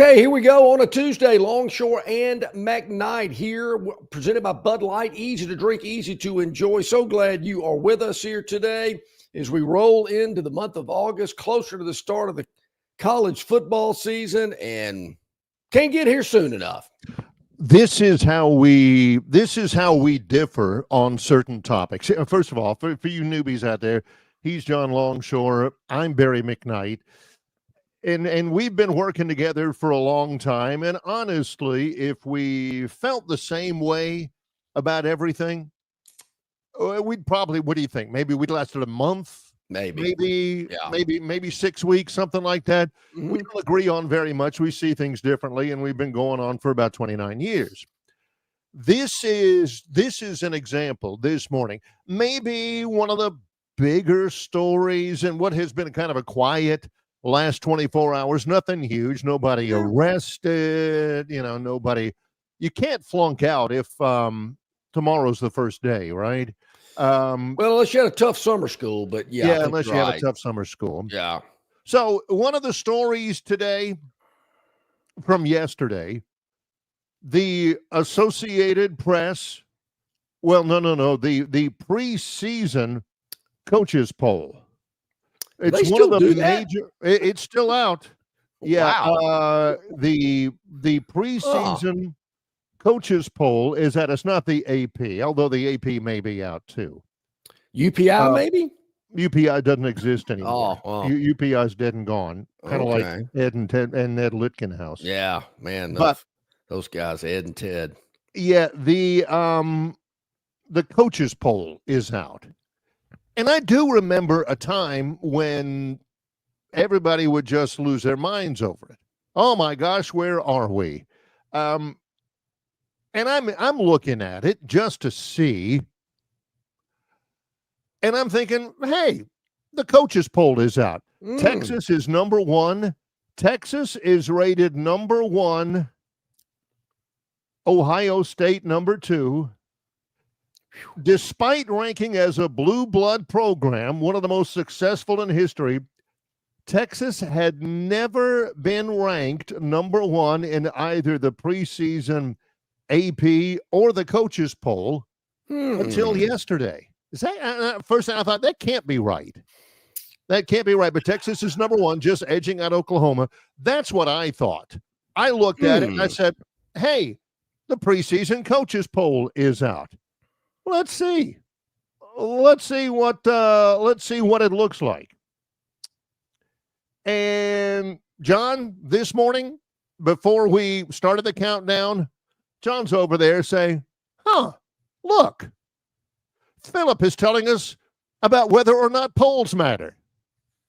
Okay, here we go on a Tuesday. Longshore and McKnight here, presented by Bud Light. Easy to drink, easy to enjoy. So glad you are with us here today as we roll into the month of August, closer to the start of the college football season, and can't get here soon enough. This is how we differ on certain topics. First of all, for you newbies out there, he's John Longshore. I'm Barry McKnight. And we've been working together for a long time. And honestly, if we felt the same way about everything, we'd probably, what do you think? Maybe we'd lasted a month, maybe 6 weeks, something like that. Mm-hmm. We don't agree on very much. We see things differently, and we've been going on for about 29 years. This is an example this morning. Maybe one of the bigger stories and what has been kind of a quiet last 24 hours, nothing huge, nobody arrested, nobody. You can't flunk out if tomorrow's the first day, right? Well, unless you had a tough summer school, but yeah, unless you have a tough summer school. Yeah. So one of the stories today from yesterday, the Associated Press, the preseason coaches poll. It's one of the major. It's still out. Yeah. Wow. The preseason coaches poll is at. It's not the AP, although the AP may be out too. UPI maybe. UPI doesn't exist anymore. Oh, wow. UPI is dead and gone. Kind of like Ed and Ted and Ned Litkenhouse. Yeah, man. Those guys, Ed and Ted. Yeah. The coaches poll is out. And I do remember a time when everybody would just lose their minds over it. Oh my gosh, where are we? And I'm looking at it just to see, and I'm thinking, hey, the coaches poll is out. Texas is number one. Texas is rated number one. Ohio State number two. Despite ranking as a blue blood program, one of the most successful in history, Texas had never been ranked number one in either the preseason AP or the coaches poll until yesterday. Is that first thing I thought, that can't be right. That can't be right. But Texas is number one, just edging out Oklahoma. That's what I thought. I looked at it and I said, hey, the preseason coaches poll is out. Let's see what it looks like. And John, this morning, before we started the countdown, John's over there saying, look, Philip is telling us about whether or not polls matter.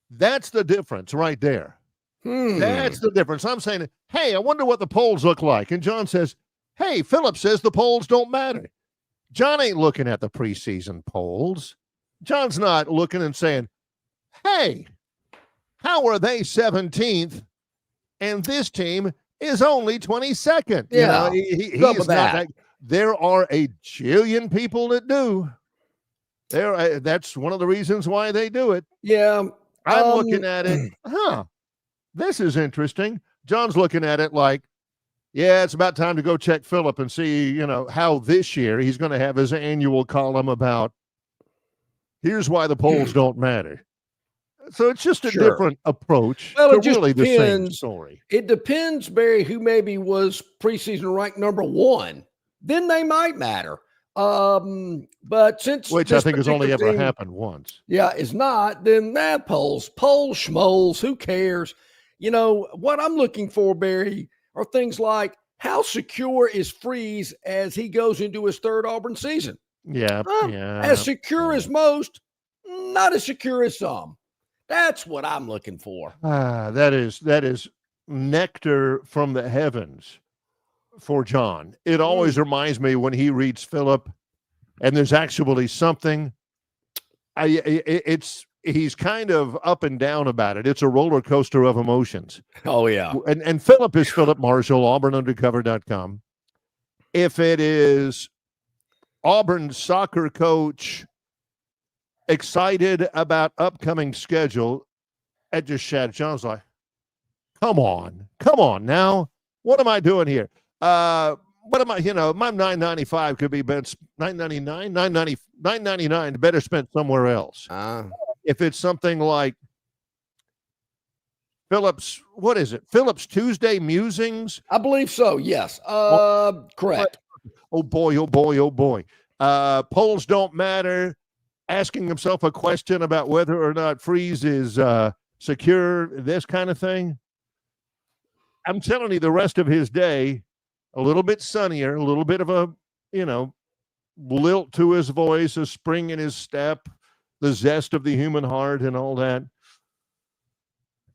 That's the difference right there. That's the difference. I'm saying, hey, I wonder what the polls look like. And John says, hey, Philip says the polls don't matter. John ain't looking at the preseason polls. John's not looking and saying, hey, how are they 17th and this team is only 22nd? Yeah. He's not that. There are a jillion people that do. That's one of the reasons why they do it. Yeah. I'm looking at it. This is interesting. John's looking at it like, yeah, it's about time to go check Philip and see, how this year he's going to have his annual column about here's why the polls don't matter. So it's just a different approach to really the same story. It depends, Barry, who maybe was preseason ranked number one. Then they might matter. But since which I think has only ever happened once. Yeah, it's not. Then polls, schmoles, who cares? What I'm looking for, Barry, are things like how secure is Freeze as he goes into his third Auburn season? Yeah. As secure as most, not as secure as some. That's what I'm looking for. That is nectar from the heavens for John. It always reminds me when he reads Philip and there's actually something. He's kind of up and down about it. It's a roller coaster of emotions. Oh, yeah. And Philip is Philip Marshall, AuburnUndercover.com. If it is Auburn soccer coach excited about upcoming schedule, it just shattered. John's like, Come on now. What am I doing here? What am I, my $9.95 could be been $9.99, $9.99 better spent somewhere else. If it's something like Phillips, what is it? Phillips Tuesday Musings? I believe so, yes. Correct. Oh boy, oh boy, oh boy. Polls don't matter. Asking himself a question about whether or not Freeze is secure, this kind of thing. I'm telling you, the rest of his day, a little bit sunnier, a little bit of a, lilt to his voice, a spring in his step, the zest of the human heart and all that.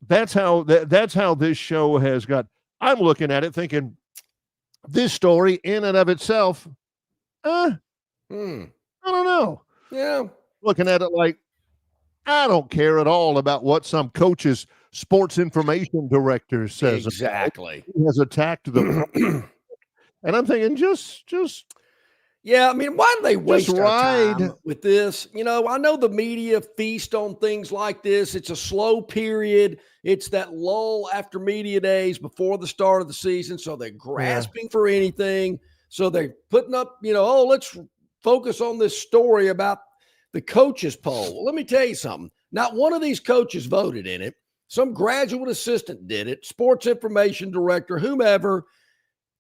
That's how this show has got. I'm looking at it thinking, this story in and of itself, I don't know. Yeah. Looking at it like, I don't care at all about what some coach's sports information director says. Exactly. He has attacked them. And I'm thinking, just yeah, I mean, why do they waste our ride time with this? I know the media feast on things like this. It's a slow period. It's that lull after media days before the start of the season. So they're grasping for anything. So they're putting up, let's focus on this story about the coaches poll. Well, let me tell you something. Not one of these coaches voted in it. Some graduate assistant did it, sports information director, whomever.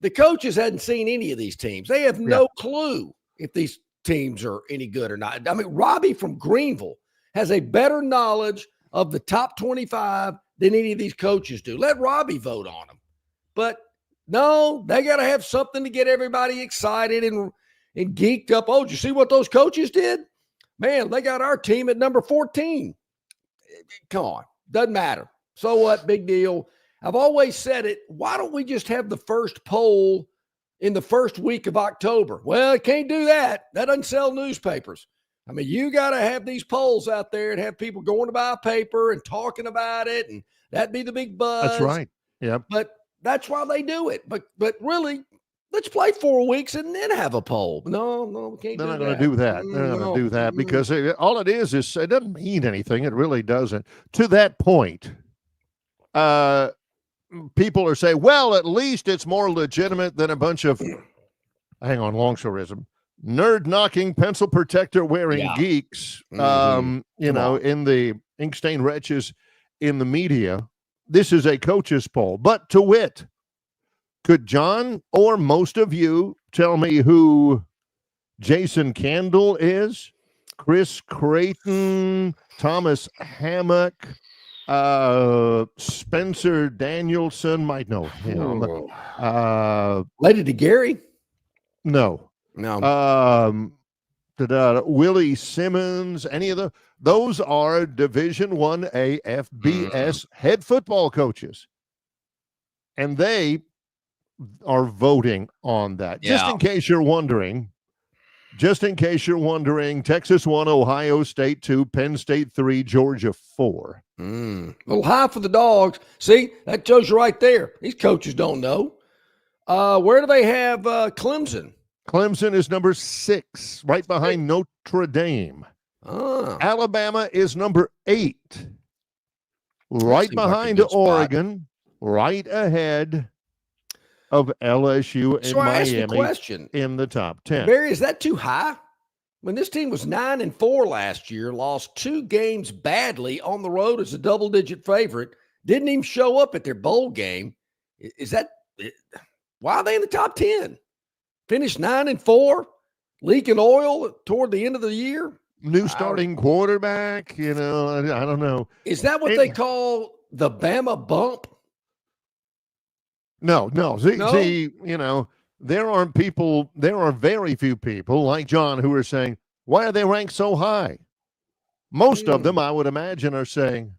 The coaches hadn't seen any of these teams. They have no clue if these teams are any good or not. I mean, Robbie from Greenville has a better knowledge of the top 25 than any of these coaches do. Let Robbie vote on them. But no, they got to have something to get everybody excited and geeked up. Oh, did you see what those coaches did? Man, they got our team at number 14. Come on. Doesn't matter. So what? Big deal. I've always said it. Why don't we just have the first poll in the first week of October? Well, it can't do that. That doesn't sell newspapers. I mean, you got to have these polls out there and have people going to buy a paper and talking about it, and that'd be the big buzz. That's right. Yeah. But that's why they do it. But really, let's play 4 weeks and then have a poll. No, we can't. They're not going to do that. They're not going to do that because all it is it doesn't mean anything. It really doesn't. To that point, people are saying, well, at least it's more legitimate than a bunch of, longshoreism, nerd-knocking, pencil protector wearing geeks, in the ink stain wretches in the media. This is a coach's poll. But to wit, could John or most of you tell me who Jason Candle is? Chris Creighton, Thomas Hammock, Spencer Danielson might know him. Related to Gary? No. Willie Simmons, any of those are Division 1A FBS head football coaches. And they are voting on that. Yeah. Just in case you're wondering, Texas 1, Ohio State 2, Penn State 3, Georgia 4. A little high for the Dogs. See, that shows you right there. These coaches don't know. Where do they have Clemson? Clemson is number 6, right behind Notre Dame. Alabama is number 8, right behind Oregon, right ahead of LSU and Miami in the top 10. Barry, is that too high? When this team was 9-4 last year, lost 2 games badly on the road as a double-digit favorite, didn't even show up at their bowl game. Why are they in the top 10? Finished 9-4, leaking oil toward the end of the year. New starting quarterback, I don't know. Is that what they call the Bama bump? No. See, there are very few people like John who are saying, why are they ranked so high? Most of them, I would imagine, are saying,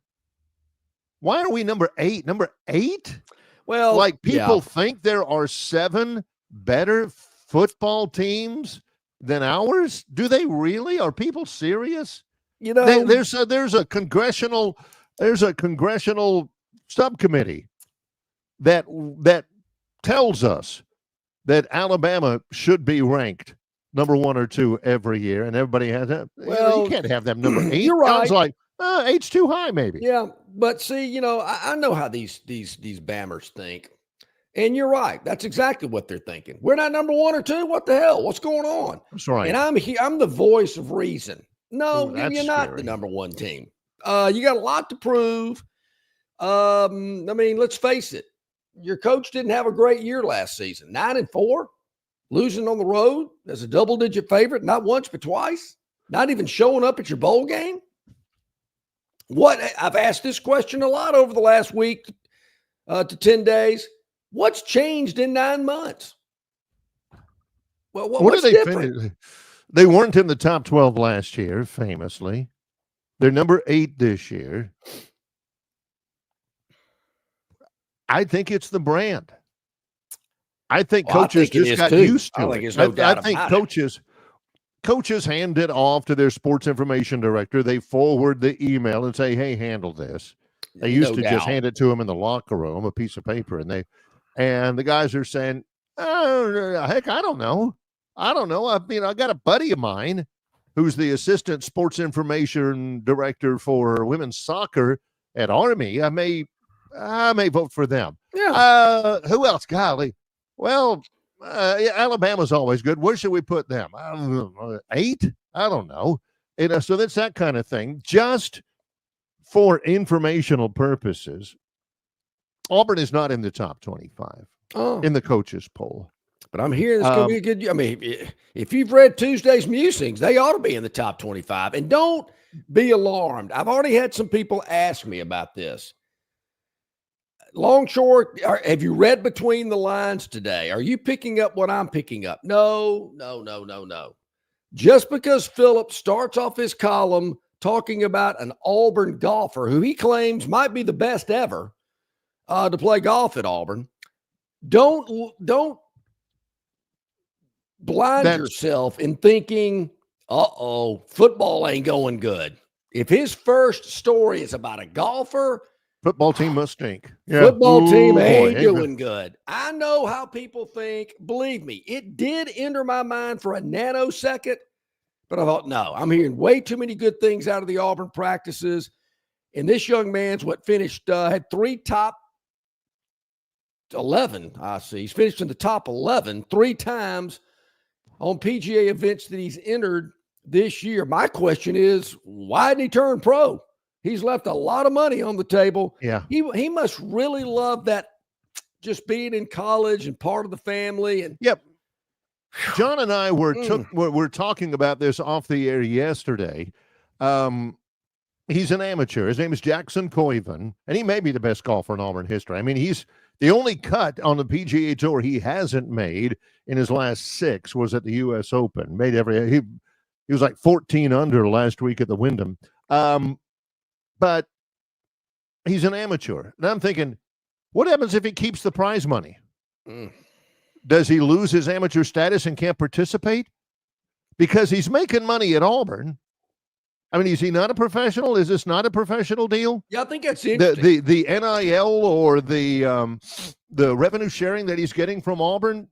why are we number 8? Number 8? Well, like people think there are 7 better football teams than ours? Do they really? Are people serious? There's a congressional subcommittee that tells us that Alabama should be ranked number 1 or 2 every year, and everybody has that. Well, you can't have them number 8. You're right. Age too high, maybe. Yeah, but see, I know how these Bammers think. And you're right. That's exactly what they're thinking. We're not number 1 or 2. What the hell? What's going on? That's right. And I'm the voice of reason. No, Ooh, that's you're not the scary. number 1 team. You got a lot to prove. I mean, let's face it. Your coach didn't have a great year last season. 9-4, losing on the road as a double-digit favorite, not once but twice. Not even showing up at your bowl game. I've asked this question a lot over the last week to 10 days. What's changed in 9 months? Well, what's did they different? finish? They weren't in the top 12 last year, famously. They're number 8 this year. I think it's the brand. I think coaches just got used to it. I think coaches hand it off to their sports information director. They forward the email and say, "Hey, handle this." They used to just hand it to him in the locker room, a piece of paper, and the guys are saying, "Oh, heck, I don't know. I got a buddy of mine who's the assistant sports information director for women's soccer at Army. I may vote for them." Yeah. Who else? Golly. Well, Alabama's always good. Where should we put them? 8? I don't know. So that's that kind of thing. Just for informational purposes, Auburn is not in the top 25 in the coaches poll. But I'm hearing it's going to be a good. I mean, if you've read Tuesday's musings, they ought to be in the top 25. And don't be alarmed. I've already had some people ask me about this. Longshore, have you read between the lines today? Are you picking up what I'm picking up? No. Just because Philip starts off his column talking about an Auburn golfer who he claims might be the best ever to play golf at Auburn, don't blind yourself in thinking, football ain't going good. If his first story is about a golfer, football team must stink. Yeah. Football team ain't doing good. I know how people think. Believe me, it did enter my mind for a nanosecond, but I thought, no, I'm hearing way too many good things out of the Auburn practices. And this young man's had 3 top 11. I see. He's finished in the top 11 3 times on PGA events that he's entered this year. My question is, why didn't he turn pro? He's left a lot of money on the table. Yeah. He must really love that, just being in college and part of the family. And yep. John and I were talking about this off the air yesterday. He's an amateur. His name is Jackson Coiven, and he may be the best golfer in Auburn history. I mean, he's the only cut on the PGA Tour he hasn't made in his last 6 was at the U.S. Open. He was like 14 under last week at the Wyndham. But he's an amateur. And I'm thinking, what happens if he keeps the prize money? Does he lose his amateur status and can't participate? Because he's making money at Auburn. I mean, is he not a professional? Is this not a professional deal? Yeah, I think that's interesting. The NIL or the revenue sharing that he's getting from Auburn,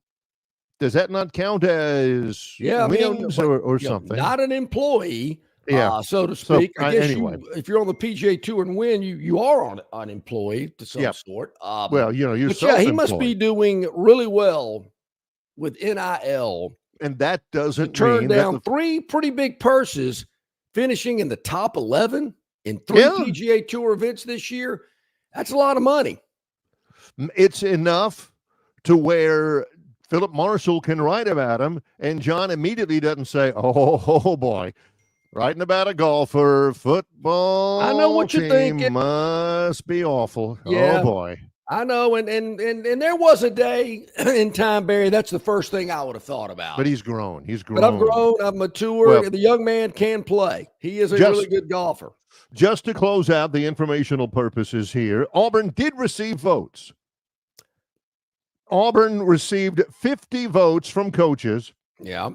does that not count as wins or something? Not an employee. Yeah, so to speak. So, I guess anyway. if you're on the PGA Tour and win, you are an employee to some sort. Well, you're he must be doing really well with NIL, and that doesn't turn down 3 pretty big purses, finishing in the top 11 in 3 PGA Tour events this year. That's a lot of money. It's enough to where Philip Marshall can write about him, and John immediately doesn't say, "Oh boy." Writing about a golfer, football. I know what you're thinking. Must be awful. Yeah, oh boy. I know, and there was a day in time, Barry. That's the first thing I would have thought about. But he's grown. But I've grown. I'm mature. Well, the young man can play. He is a really good golfer. Just to close out the informational purposes here, Auburn did receive votes. Auburn received 50 votes from coaches. Yeah.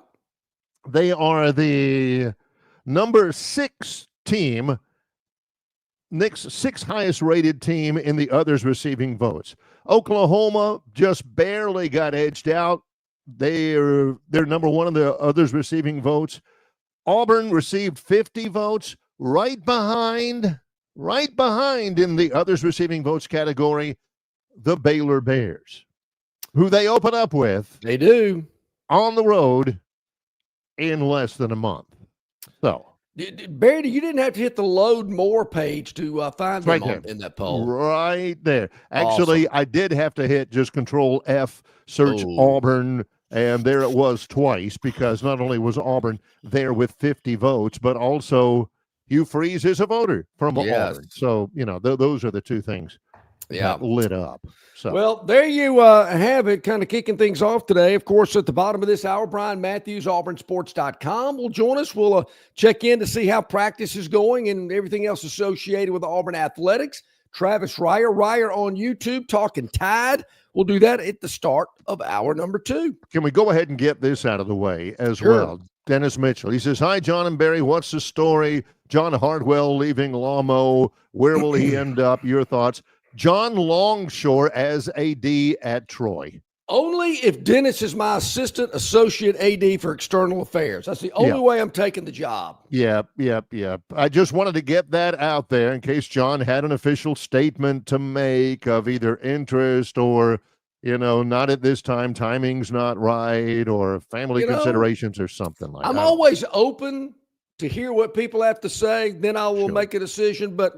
They are the number 6 team, next 6th highest rated team in the others receiving votes. Oklahoma just barely got edged out. They're number 1 in the others receiving votes. Auburn received 50 votes. right behind in the others receiving votes category, the Baylor Bears, who they open up with. They do. On the road in less than a month. So, Barry, you didn't have to hit the load more page to find them in that poll. Right there. Actually, awesome. I did have to hit just Control F, search Auburn, and there it was twice, because not only was Auburn there with 50 votes, but also Hugh Freeze is a voter from Auburn. So, those are the two things that lit up. So. Well, there you have it, kind of kicking things off today. Of course, at the bottom of this hour, Brian Matthews, auburnsports.com will join us. We'll check in to see how practice is going and everything else associated with Auburn athletics. Travis Ryer on YouTube, Talking Tide. We'll do that at the start of hour number 2. Can we go ahead and get this out of the way as well? Dennis Mitchell, he says, hi, John and Barry. What's the story? John Hardwell leaving Lamo. Where will he end up? Your thoughts? John Longshore as AD at Troy. Only if Dennis is my associate AD for external affairs. That's the only way I'm taking the job. Yep. I just wanted to get that out there in case John had an official statement to make of either interest or, not at this time, timing's not right, or family considerations or something like that. I'm always open to hear what people have to say. Then I will make a decision. But,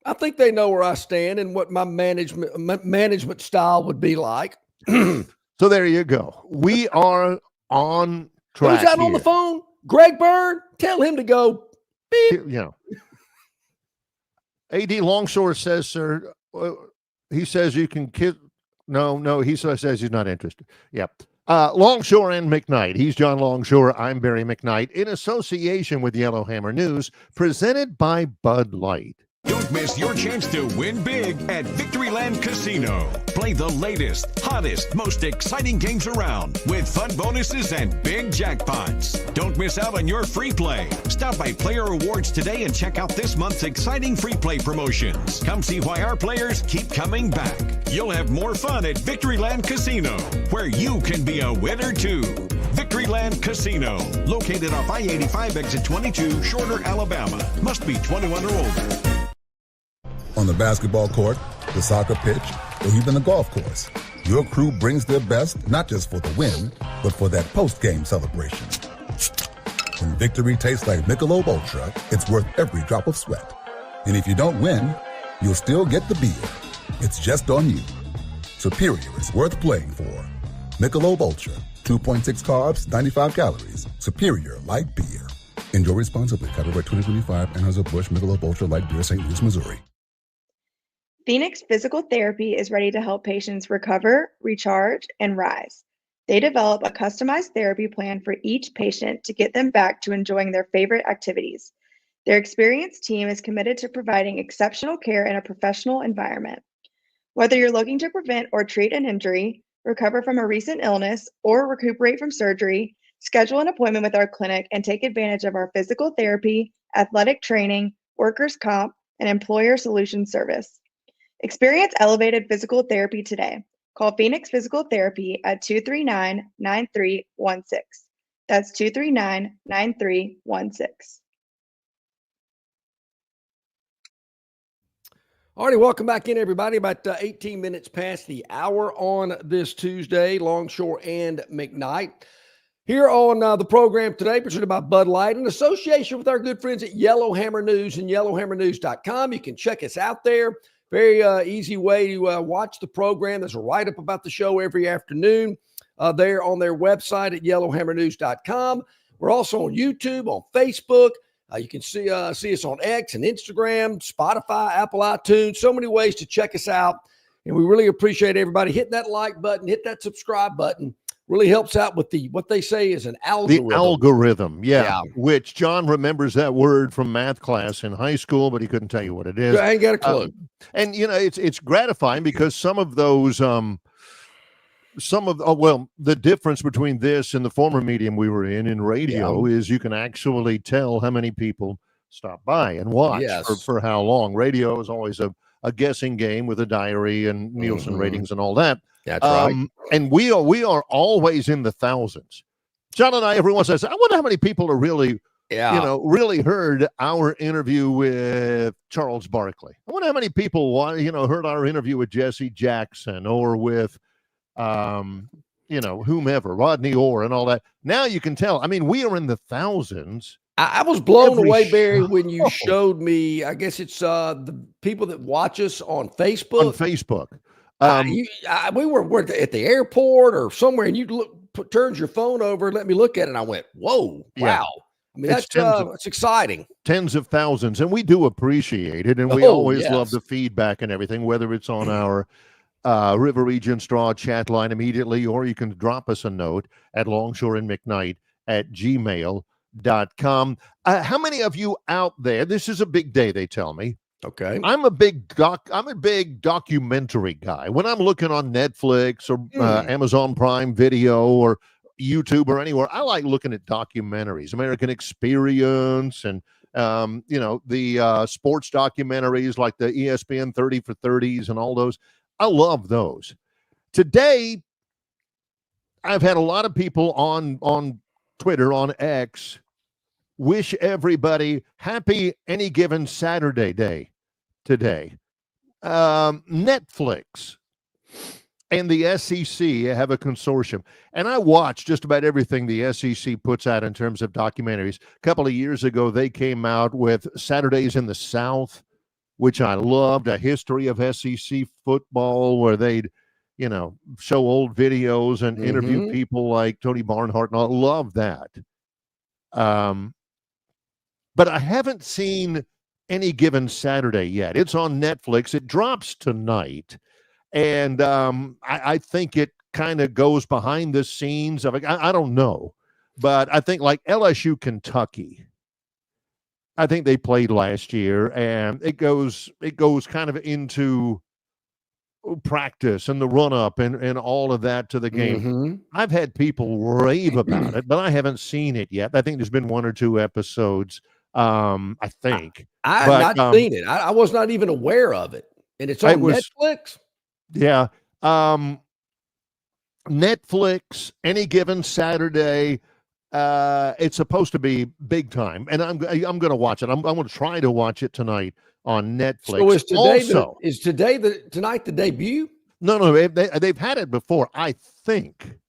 I think they know where I stand and what my management style would be like. So there you go. We are on track. Who's out on the phone? Greg Bird. Tell him to go beep. AD Longshore says, sir, he says you can kiss. No, he says he's not interested. Yep. Longshore and McKnight. He's John Longshore. I'm Barry McKnight, in association with Yellowhammer News, presented by Bud Light. Don't miss your chance to win big at Victoryland Casino. Play the latest, hottest, most exciting games around with fun bonuses and big jackpots. Don't miss out on your free play. Stop by Player Rewards today and check out this month's exciting free play promotions. Come see why our players keep coming back. You'll have more fun at Victoryland Casino, where you can be a winner too. Victoryland Casino, located off I-85 exit 22, Shorter, Alabama. Must be 21 or older. On the basketball court, the soccer pitch, or even the golf course, your crew brings their best not just for the win, but for that post-game celebration. When victory tastes like Michelob Ultra, it's worth every drop of sweat. And if you don't win, you'll still get the beer. It's just on you. Superior is worth playing for. Michelob Ultra, 2.6 carbs, 95 calories. Superior light beer. Enjoy responsibly. Copyright 2025, Anheuser-Busch Michelob Ultra Light Beer, St. Louis, Missouri. Phoenix Physical Therapy is ready to help patients recover, recharge, and rise. They develop a customized therapy plan for each patient to get them back to enjoying their favorite activities. Their experienced team is committed to providing exceptional care in a professional environment. Whether you're looking to prevent or treat an injury, recover from a recent illness, or recuperate from surgery, schedule an appointment with our clinic and take advantage of our physical therapy, athletic training, workers' comp, and employer solutions service. Experience elevated physical therapy today. Call Phoenix Physical Therapy at 239-9316. That's 239-9316. All righty, welcome back in, everybody. About 18 minutes past the hour on this Tuesday, Longshore and McKnight. Here on the program today, presented by Bud Light, in association with our good friends at Yellowhammer News and yellowhammernews.com. You can check us out there. Very easy way to watch the program. There's a write-up about the show every afternoon there on their website at yellowhammernews.com. We're also on YouTube, on Facebook. You can see us on X and Instagram, Spotify, Apple iTunes. So many ways to check us out. And we really appreciate everybody hitting that like button, hit that subscribe button. Really helps out with what they say is an algorithm. The algorithm, yeah. Which John remembers that word from math class in high school, but he couldn't tell you what it is. I ain't got a clue. And it's gratifying because some of those, the difference between this and the former medium we were in radio, is you can actually tell how many people stop by and watch for how long. Radio is always a guessing game with a diary and Nielsen ratings and all that. That's right. And we are always in the thousands. John and I, everyone says, I wonder how many people are really Yeah. really heard our interview with Charles Barkley. I wonder how many people, heard our interview with Jesse Jackson or with, whomever, Rodney Orr and all that. Now you can tell. I mean, we are in the thousands. I was blown Every away, Barry, show. when you showed me. I guess it's the people that watch us on Facebook. On Facebook. We were at the airport or somewhere, and you turns your phone over and let me look at it. And I went, "Whoa, Yeah. wow!" I mean, It's that's exciting. Tens of thousands, and we do appreciate it, and we always love the feedback and everything, whether it's on our River Region Straw chat line immediately, or you can drop us a note at Longshore and McKnight at gmail.com. How many of you out there? This is a big day, they tell me. Okay. I'm a big documentary guy. When I'm looking on Netflix or Amazon Prime Video or YouTube or anywhere, I like looking at documentaries, American Experience, and the sports documentaries like the ESPN 30 for 30s and all those. I love those. Today, I've had a lot of people on Twitter, on X, wish everybody happy any given Saturday day today. Netflix and the SEC have a consortium, and I watch just about everything the SEC puts out in terms of documentaries. A couple of years ago, they came out with Saturdays in the South, which I loved, a history of SEC football, where they'd, show old videos and interview people like Tony Barnhart, and I love that. But I haven't seen any given Saturday yet. It's on Netflix. It drops tonight. And I think it kind of goes behind the scenes of it. I don't know. But I think like LSU Kentucky, I think they played last year, and it goes kind of into practice and the run-up and all of that to the game. I've had people rave about it, but I haven't seen it yet. I think there's been one or two episodes. I think I have not seen it. I was not even aware of it, and it's on Netflix. Yeah, Netflix. Any given Saturday, it's supposed to be big time, and I'm going to watch it. I'm going to try to watch it tonight on Netflix. So is tonight the debut? No, they've had it before. I think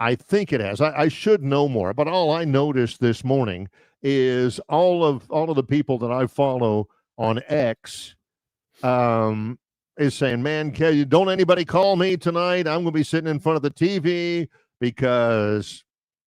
it has. I should know more, but all I noticed this morning is all of the people that I follow on X is saying, "Man, don't anybody call me tonight. I'm going to be sitting in front of the TV because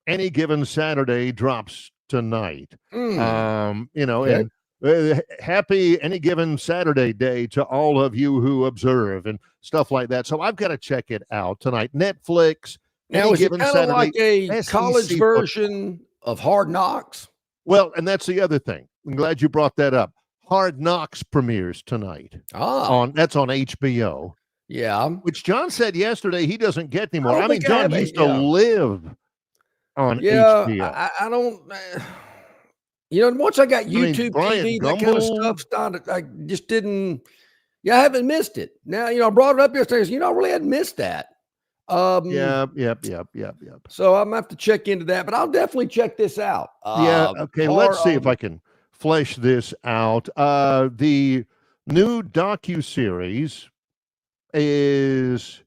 any given Saturday drops tonight." Okay. And happy any given Saturday day to all of you who observe and stuff like that. So I've got to check it out tonight. Netflix. Now, is it kind of like a college version of Hard Knocks? Well, and that's the other thing. I'm glad you brought that up. Hard Knocks premieres tonight. That's on HBO. Yeah. Which John said yesterday he doesn't get anymore. I mean, John used to live on HBO. I don't. Once I got YouTube TV, that kind of stuff started. I just didn't. Yeah, I haven't missed it. Now, I brought it up yesterday. I really hadn't missed that. Yep. So I'm gonna have to check into that, but I'll definitely check this out. Okay. Let's see if I can flesh this out. The new docuseries is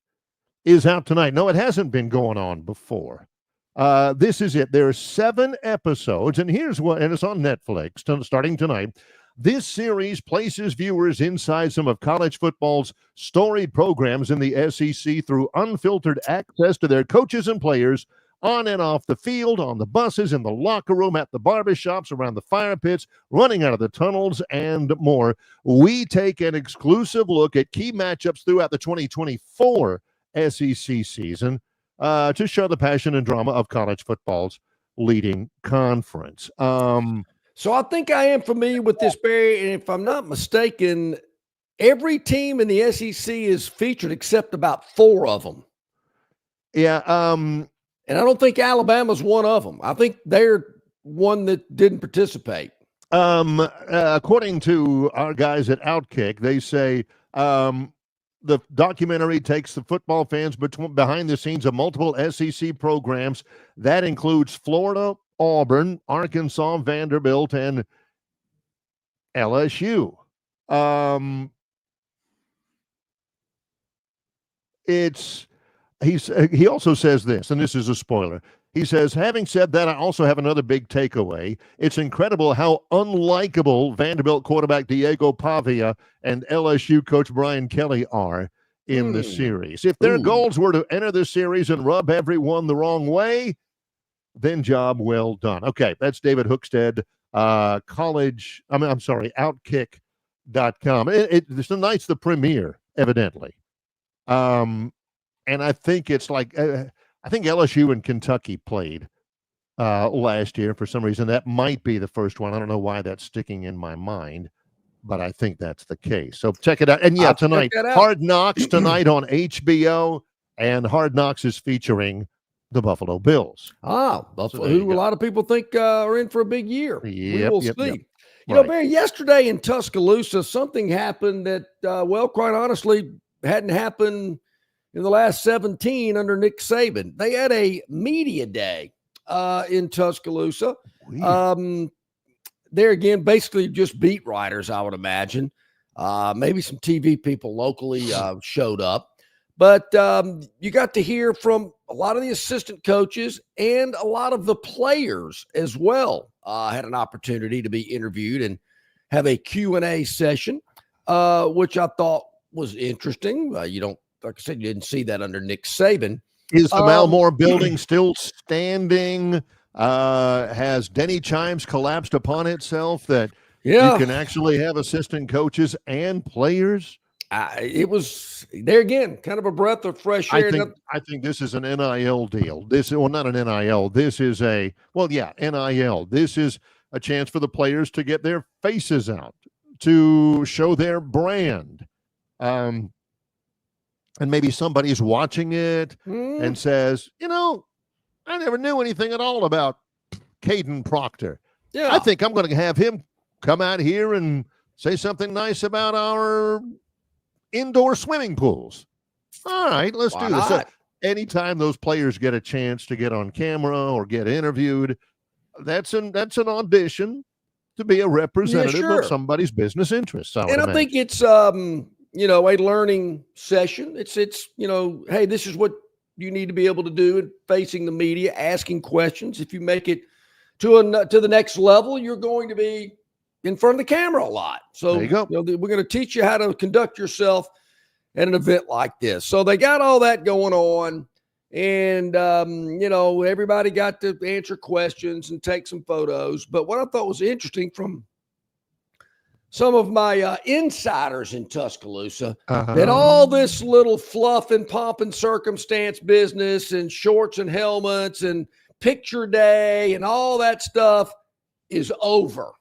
out tonight. No, it hasn't been going on before. This is it. There are 7 episodes, and it's on Netflix starting tonight. This series places viewers inside some of college football's storied programs in the SEC through unfiltered access to their coaches and players on and off the field, on the buses, in the locker room, at the barbershops, around the fire pits, running out of the tunnels, and more. We take an exclusive look at key matchups throughout the 2024 SEC season to show the passion and drama of college football's leading conference. So I think I am familiar with this, Barry, and if I'm not mistaken, every team in the SEC is featured except about 4 of them. Yeah. And I don't think Alabama's one of them. I think they're one that didn't participate. According to our guys at Outkick, they say the documentary takes the football fans behind the scenes of multiple SEC programs. That includes Florida, Auburn, Arkansas, Vanderbilt, and LSU. He also says this, and this is a spoiler. He says, having said that, I also have another big takeaway. It's incredible how unlikable Vanderbilt quarterback Diego Pavia and LSU coach Brian Kelly are in the series. If their goals were to enter the series and rub everyone the wrong way, then job well done. Okay, that's David Hookstead, Outkick.com. Tonight's the premiere, evidently. And I think it's like, I think LSU and Kentucky played last year for some reason. That might be the first one. I don't know why that's sticking in my mind, but I think that's the case. So check it out. And yeah, tonight, Hard Knocks tonight on HBO, and Hard Knocks is featuring the Buffalo Bills. Buffalo, So who a lot of people think are in for a big year. We will see. Yep. You know, Barry, yesterday in Tuscaloosa, something happened that, well, quite honestly, hadn't happened in the last 17 under Nick Saban. They had a media day in Tuscaloosa. There again, basically just beat writers, I would imagine. Maybe some TV people locally showed up. But you got to hear from a lot of the assistant coaches and a lot of the players as well. Had an opportunity to be interviewed and have a Q&A session, which I thought was interesting. You don't, like I said, you didn't see that under Nick Saban. Is the Malmore building still standing? Has Denny Chimes collapsed upon itself that you can actually have assistant coaches and players? It was there again, kind of a breath of fresh air. I think this is an NIL deal. Not an NIL. This is NIL. This is a chance for the players to get their faces out, to show their brand. And maybe somebody's watching it and says, I never knew anything at all about Caden Proctor. Yeah. I think I'm going to have him come out here and say something nice about our indoor swimming pools. All right, let's do this. So anytime those players get a chance to get on camera or get interviewed, that's an audition to be a representative of somebody's business interests. I think it's a learning session. It's hey, this is what you need to be able to do in facing the media, asking questions. If you make it to the next level, you're going to be in front of the camera a lot. So there you go. We're going to teach you how to conduct yourself at an event like this. So they got all that going on, and everybody got to answer questions and take some photos. But what I thought was interesting from some of my insiders in Tuscaloosa, that all this little fluff and pomp and circumstance business and shorts and helmets and picture day and all that stuff is over,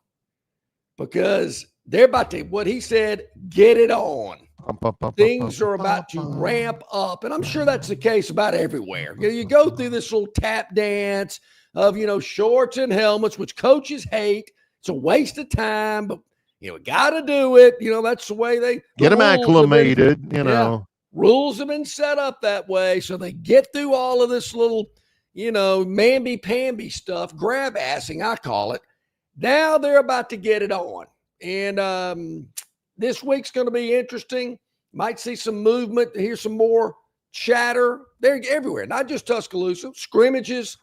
because they're about to, what he said, get it on. Things are about to ramp up. And I'm sure that's the case about everywhere. You go through this little tap dance of, shorts and helmets, which coaches hate. It's a waste of time, but we got to do it. That's the way they get them acclimated. Rules have been set up that way. So they get through all of this little, mamby-pamby stuff, grab-assing, I call it. Now they're about to get it on. And this week's going to be interesting. Might see some movement, hear some more chatter. They're everywhere, not just Tuscaloosa. Scrimmages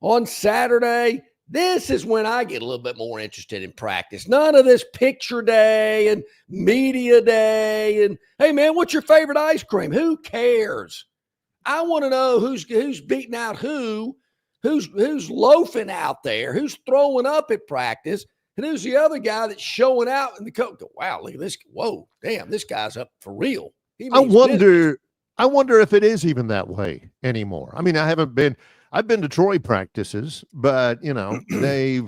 on Saturday. This is when I get a little bit more interested in practice. None of this picture day and media day. And, hey, man, what's your favorite ice cream? Who cares? I want to know who's beating out who's loafing out there, who's throwing up at practice, and who's the other guy that's showing out in the coach. Wow, look at this. Whoa, damn, this guy's up for real. I wonder if it is even that way anymore. I mean, I've been to Troy practices, but they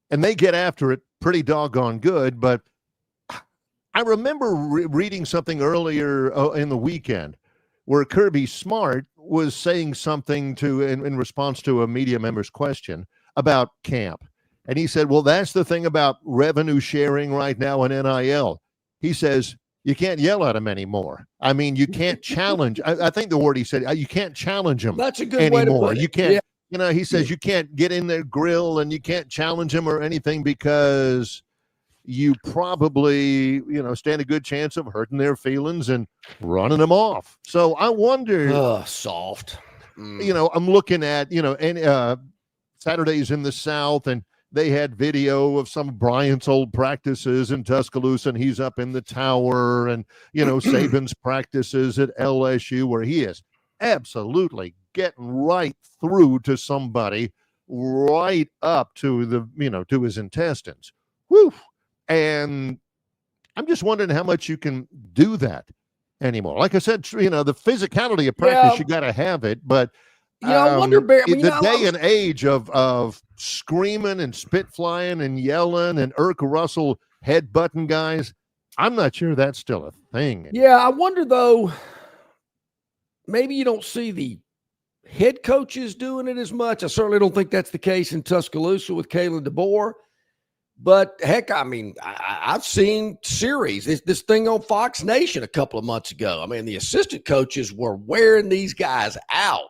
get after it pretty doggone good. But I remember reading something earlier in the weekend where Kirby Smart was saying something in response to a media member's question about camp. And he said, well, that's the thing about revenue sharing right now in NIL. He says, you can't yell at them anymore. I mean, you can't challenge. I think the word he said, you can't challenge them. That's a good anymore. way to put it. You can't. He says you can't get in their grill and you can't challenge him or anything because you probably, stand a good chance of hurting their feelings and running them off. So I wonder. Soft. I'm looking at, Saturdays in the South, and they had video of some of Bryant's old practices in Tuscaloosa, and he's up in the tower, and, Saban's practices at LSU, where he is absolutely getting right through to somebody, right up to to his intestines. Whew. And I'm just wondering how much you can do that anymore. Like I said, the physicality of practice, you got to have it, but I wonder, Barry, the day and age of screaming and spit flying and yelling and Urkel Russell headbutting guys, I'm not sure that's still a thing. Yeah, I wonder, though, maybe you don't see the head coaches doing it as much. I certainly don't think that's the case in Tuscaloosa with Kalen DeBoer. But, heck, I've seen series, this thing on Fox Nation a couple of months ago. The assistant coaches were wearing these guys out.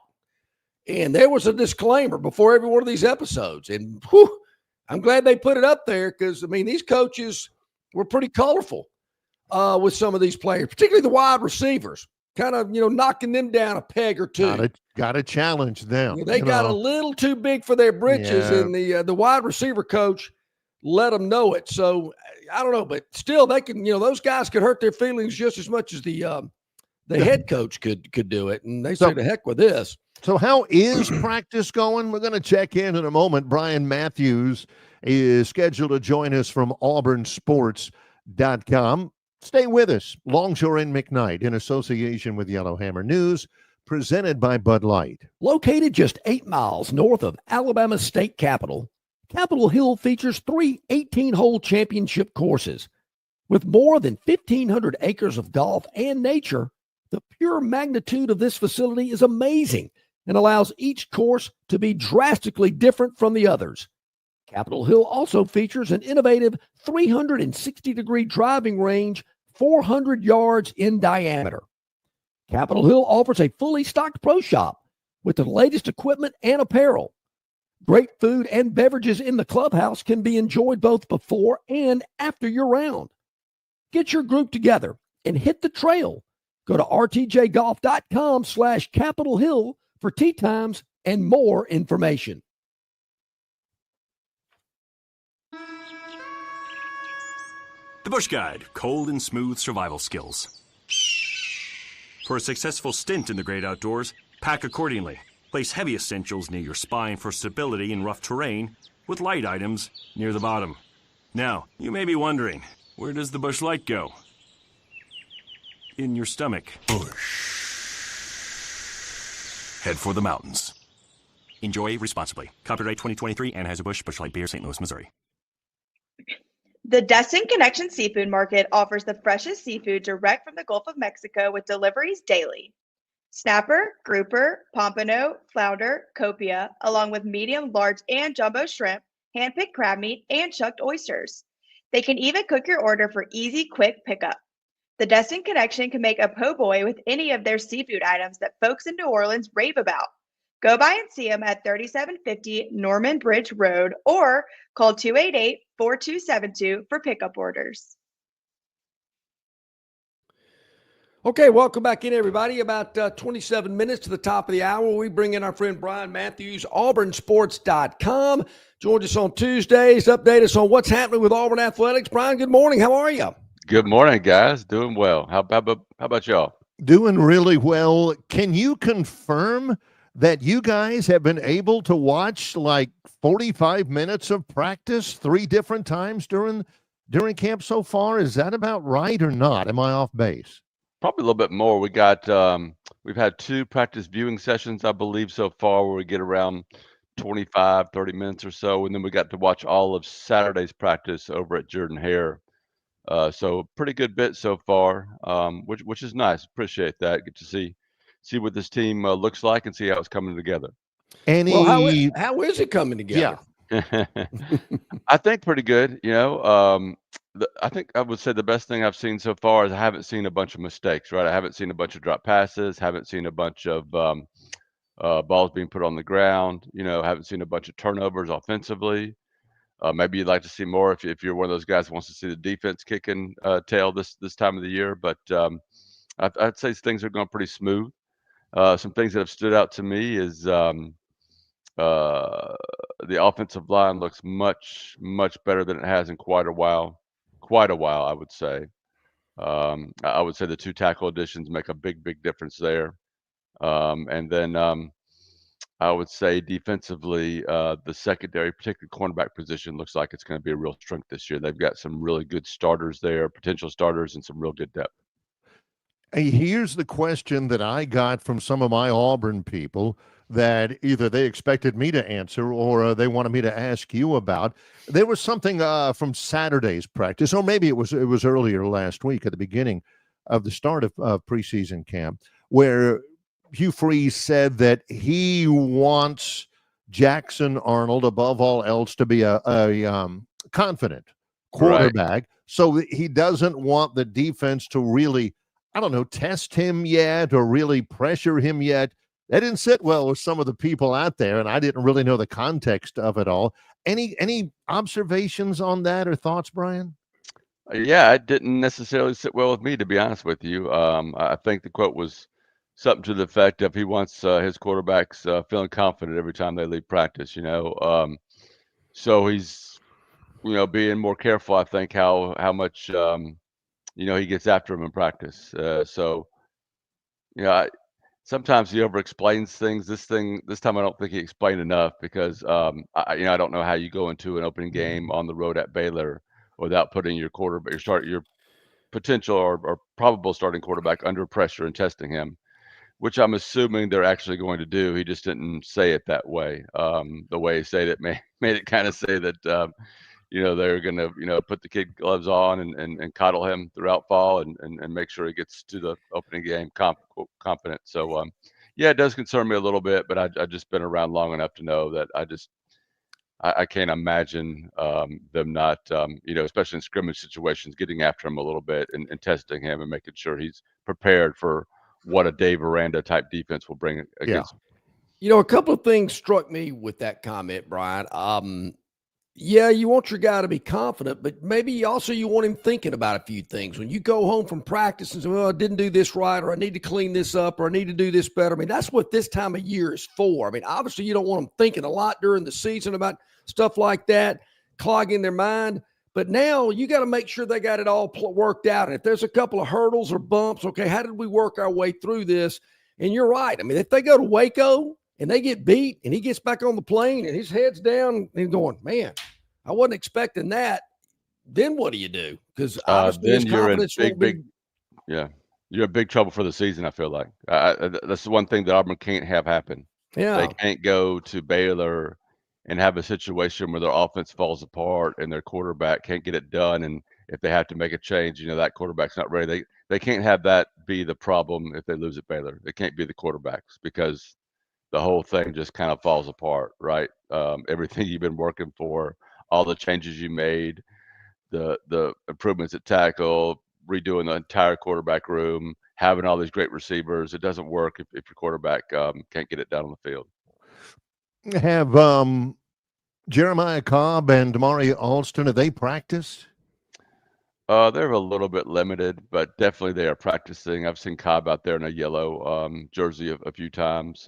And there was a disclaimer before every one of these episodes. And I'm glad they put it up there because, these coaches were pretty colorful with some of these players, particularly the wide receivers, kind of, knocking them down a peg or two. Got to challenge them. They got a little too big for their britches, and the wide receiver coach let them know it. So, I don't know, but still they can, those guys could hurt their feelings just as much as the head coach could do it. And they say, to heck with this. So how is practice going? We're going to check in a moment. Brian Matthews is scheduled to join us from auburnsports.com. Stay with us. Longshore and McKnight in association with Yellowhammer News, presented by Bud Light. Located just 8 miles north of Alabama's state capital, Capitol Hill features 3 18-hole championship courses. With more than 1,500 acres of golf and nature, the pure magnitude of this facility is amazing and allows each course to be drastically different from the others. Capitol Hill also features an innovative 360-degree driving range, 400 yards in diameter. Capitol Hill offers a fully stocked pro shop with the latest equipment and apparel. Great food and beverages in the clubhouse can be enjoyed both before and after your round. Get your group together and hit the trail. Go to rtjgolf.com/Capitol Hill for tee times and more information. The Bush Guide, cold and smooth survival skills. For a successful stint in the great outdoors, pack accordingly. Place heavy essentials near your spine for stability in rough terrain, with light items near the bottom. Now, you may be wondering, where does the Bush Light go? In your stomach. Bush. Head for the mountains. Enjoy responsibly. Copyright 2023, Anheuser-Busch, Bush Light Beer, St. Louis, Missouri. The Destin Connection Seafood Market offers the freshest seafood direct from the Gulf of Mexico with deliveries daily. Snapper, grouper, pompano, flounder, copia, along with medium, large, and jumbo shrimp, hand-picked crab meat, and chucked oysters. They can even cook your order for easy, quick pickup. The Destin Connection can make a po' boy with any of their seafood items that folks in New Orleans rave about. Go by and see them at 3750 Norman Bridge Road or call 288-4272 for pickup orders. Okay, welcome back in, everybody. About 27 minutes to the top of the hour. We bring in our friend Brian Matthews, auburnsports.com. Joins us on Tuesdays, update us on what's happening with Auburn Athletics. Brian, good morning. How are you? Good morning, guys. Doing well. How about y'all? Doing really well. Can you confirm that you guys have been able to watch like 45 minutes of practice 3 different times during camp so far? Is that about right or not? Am I off base? Probably a little bit more. We got we've had 2 practice viewing sessions, I believe, so far, where we get around 25, 30 minutes or so, and then we got to watch all of Saturday's practice over at Jordan-Hare. So pretty good bit so far, which is nice. Appreciate that. Get to see what this team looks like and see how it's coming together. How is it coming together? Yeah. I think pretty good. I think I would say the best thing I've seen so far is I haven't seen a bunch of mistakes, right? I haven't seen a bunch of drop passes, haven't seen a bunch of balls being put on the ground. Haven't seen a bunch of turnovers offensively. Maybe you'd like to see more if you're one of those guys who wants to see the defense kicking tail this time of the year. But I'd say things are going pretty smooth. Some things that have stood out to me is the offensive line looks much, much better than it has in quite a while. I would say. I would say the 2 tackle additions make a big, big difference there. And then I would say defensively, the secondary, particularly cornerback position, looks like it's going to be a real strength this year. They've got some really good starters there, potential starters, and some real good depth. Hey, here's the question that I got from some of my Auburn people that either they expected me to answer or they wanted me to ask you about. There was something from Saturday's practice, or maybe it was earlier last week at the beginning of the start of preseason camp, where Hugh Freeze said that he wants Jackson Arnold, above all else, to be a confident quarterback. Right. So he doesn't want the defense to really, I don't know, test him yet or really pressure him yet. That didn't sit well with some of the people out there, and I didn't really know the context of it all. Any observations on that or thoughts, Brian? Yeah, it didn't necessarily sit well with me, to be honest with you. I think the quote was something to the effect of he wants his quarterbacks feeling confident every time they leave practice. So he's being more careful. I think how much he gets after him in practice. Sometimes he over explains things. This time I don't think he explained enough because I don't know how you go into an opening game on the road at Baylor without putting your potential or probable starting quarterback under pressure and testing him, which I'm assuming they're actually going to do. He just didn't say it that way. The way he said it made it kind of say that they're going to put the kid gloves on and coddle him throughout fall and make sure he gets to the opening game confident. So, yeah, it does concern me a little bit, but I've just been around long enough to know that I can't imagine them not, especially in scrimmage situations, getting after him a little bit and testing him and making sure he's prepared for what a Dave Aranda type defense will bring against him. A couple of things struck me with that comment, Brian. Yeah, you want your guy to be confident, but maybe also you want him thinking about a few things. When you go home from practice and say, well, I didn't do this right, or I need to clean this up, or I need to do this better. I mean, that's what this time of year is for. I mean, obviously you don't want them thinking a lot during the season about stuff like that, clogging their mind. But now you got to make sure they got it all worked out. And if there's a couple of hurdles or bumps, okay, how did we work our way through this? And you're right. I mean, if they go to Waco and they get beat and he gets back on the plane and his head's down and going, man, I wasn't expecting that. Then what do you do? Because then you're in you're in big trouble for the season. I feel like that's the one thing that Auburn can't have happen. Yeah, they can't go to Baylor and have a situation where their offense falls apart and their quarterback can't get it done. And if they have to make a change, that quarterback's not ready. They can't have that be the problem if they lose at Baylor. It can't be the quarterbacks because the whole thing just kind of falls apart, right? Everything you've been working for, all the changes you made, the improvements at tackle, redoing the entire quarterback room, having all these great receivers, it doesn't work if your quarterback can't get it down on the field. Have Jeremiah Cobb and Damari Alston, have they practiced? They're a little bit limited, but definitely they are practicing. I've seen Cobb out there in a yellow jersey a few times,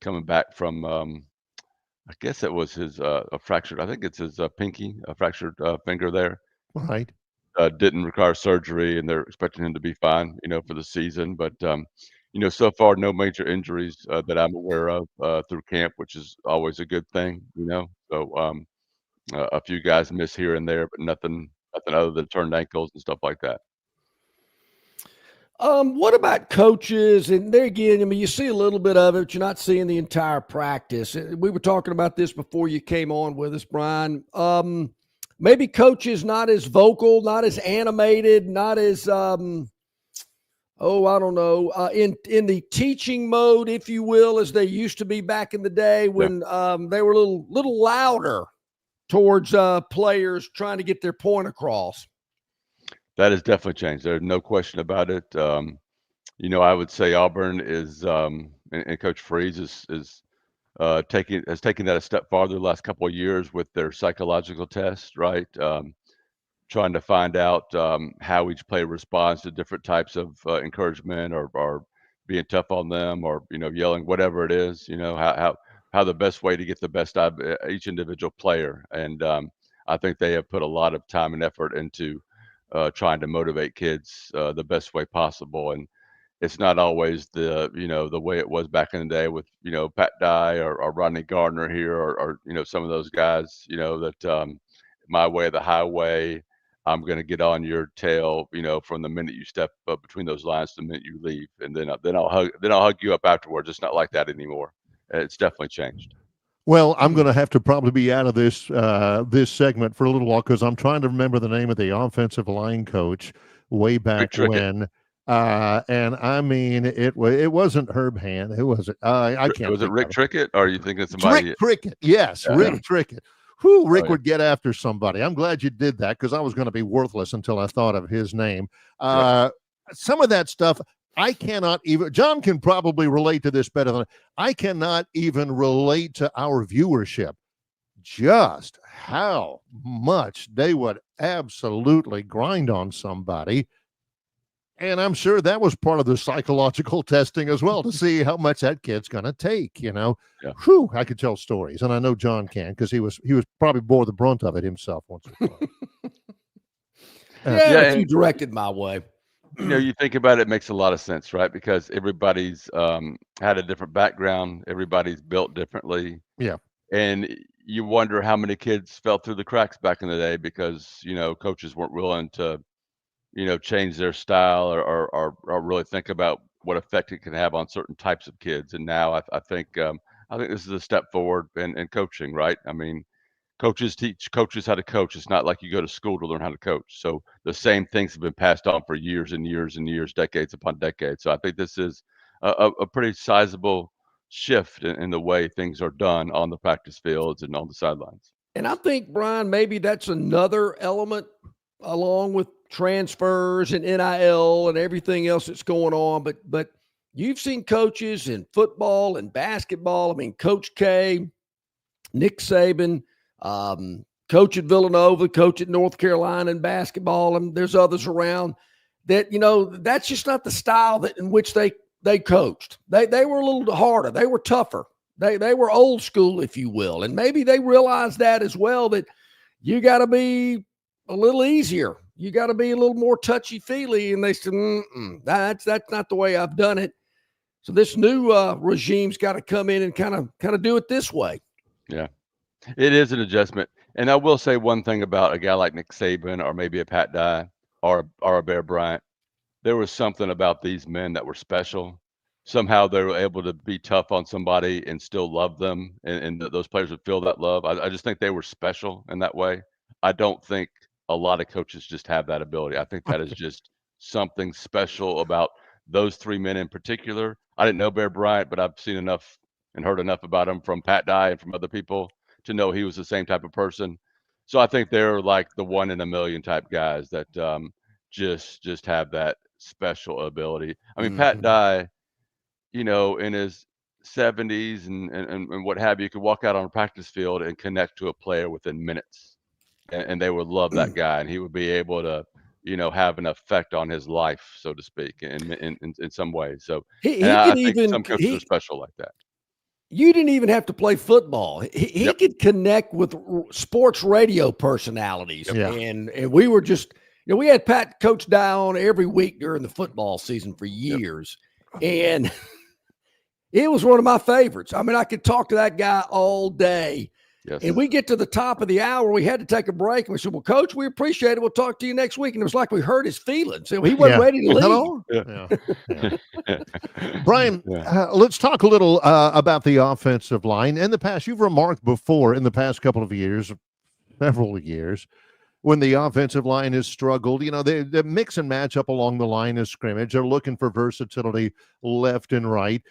coming back from I guess it was his a fractured. I think it's his pinky, a fractured finger there. Right. Didn't require surgery, and they're expecting him to be fine, for the season. But so far, no major injuries that I'm aware of through camp, which is always a good thing. So a few guys miss here and there, but nothing other than turned ankles and stuff like that. What about coaches? And there again, I mean, you see a little bit of it, but you're not seeing the entire practice. We were talking about this before you came on with us, Brian. Maybe coaches not as vocal, not as animated, not as I don't know, in the teaching mode, if you will, as they used to be back in the day when they were a little louder towards players trying to get their point across. That has definitely changed. There's no question about it. I would say Auburn is and Coach Freeze is has taken that a step farther the last couple of years with their psychological test, right? Trying to find out how each player responds to different types of encouragement or being tough on them or yelling, whatever it is. How the best way to get the best out of each individual player. And I think they have put a lot of time and effort into trying to motivate kids the best way possible. And it's not always the way it was back in the day with Pat Dye or Rodney Gardner here or some of those guys that my way or the highway. I'm going to get on your tail, from the minute you step up between those lines to the minute you leave, and then I'll hug you up afterwards. It's not like that anymore. It's definitely changed. Well, I'm going to have to probably be out of this this segment for a little while because I'm trying to remember the name of the offensive line coach way back when. And I mean, it wasn't Herb Hand. Who was it? I can't. Was it Rick Trickett? Or are you thinking of somebody? Rick Trickett. Yes, Rick Trickett. Who Rick would get after somebody. I'm glad you did that because I was going to be worthless until I thought of his name. Some of that stuff I cannot even. John can probably relate to this better than I cannot even relate to our viewership. Just how much they would absolutely grind on somebody. And I'm sure that was part of the psychological testing as well to see how much that kid's going to take, Yeah. Whew, I could tell stories, and I know John can because he was probably bore the brunt of it himself once or twice. If you directed my way. You think about it, it makes a lot of sense, right? Because everybody's had a different background. Everybody's built differently. Yeah. And you wonder how many kids fell through the cracks back in the day because, coaches weren't willing to change their style or really think about what effect it can have on certain types of kids. And now I think this is a step forward in coaching, right? I mean, coaches teach coaches how to coach. It's not like you go to school to learn how to coach. So the same things have been passed on for years and years and years, decades upon decades. So I think this is a pretty sizable shift in the way things are done on the practice fields and on the sidelines. And I think, Brian, maybe that's another element along with transfers and NIL and everything else that's going on. But you've seen coaches in football and basketball. I mean, Coach K, Nick Saban, coach at Villanova, coach at North Carolina in basketball, and there's others around that, that's just not the style in which they coached. They were a little harder. They were tougher. They were old school, if you will. And maybe they realized that as well, that you got to be a little easier. You got to be a little more touchy-feely. And they said, that's not the way I've done it. So this new regime's got to come in and kind of do it this way. Yeah, it is an adjustment. And I will say one thing about a guy like Nick Saban or maybe a Pat Dye or a Bear Bryant. There was something about these men that were special. Somehow they were able to be tough on somebody and still love them. And those players would feel that love. I just think they were special in that way. I don't think a lot of coaches just have that ability. I think that is just something special about those three men in particular. I didn't know Bear Bryant, but I've seen enough and heard enough about him from Pat Dye and from other people to know he was the same type of person. So I think they're like the 1 in a million type guys that just have that special ability. I mean, Pat Dye, in his 70s and what have you, could walk out on a practice field and connect to a player within minutes. And they would love that guy, and he would be able to, have an effect on his life, so to speak, in some ways. So I think some coaches are special like that. You didn't even have to play football. He could connect with sports radio personalities, and we were just, we had Coach Dye on every week during the football season for years, and it was one of my favorites. I mean, I could talk to that guy all day. Yes. And we get to the top of the hour. We had to take a break. And we said, well, Coach, we appreciate it. We'll talk to you next week. And it was like we hurt his feelings. So he wasn't ready to leave. Brian, let's talk a little about the offensive line. In the past, you've remarked before in the past couple of years, several years, when the offensive line has struggled, they mix and match up along the line of scrimmage. They're looking for versatility left and right.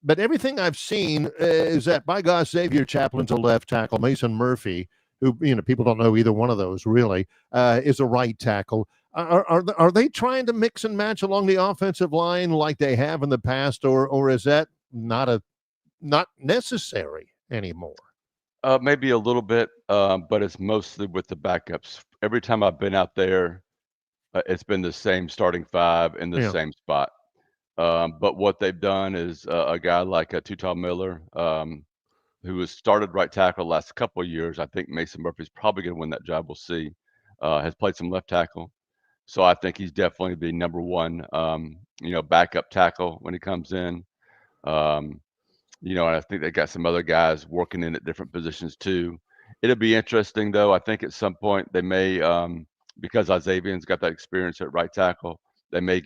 But everything I've seen is that, by gosh, Xavier Chaplin's a left tackle. Mason Murphy, who people don't know either one of those really, is a right tackle. Are they trying to mix and match along the offensive line like they have in the past, or is that not necessary anymore? Maybe a little bit, but it's mostly with the backups. Every time I've been out there, it's been the same starting five in the Yeah. same spot. But what they've done is a guy like Tutal Miller, who has started right tackle the last couple of years. I think Mason Murphy's probably going to win that job. We'll see. Has played some left tackle, so I think he's definitely the number one, backup tackle when he comes in. Um, and I think they got some other guys working in at different positions too. It'll be interesting though. I think at some point they may, because Isavian's got that experience at right tackle, they may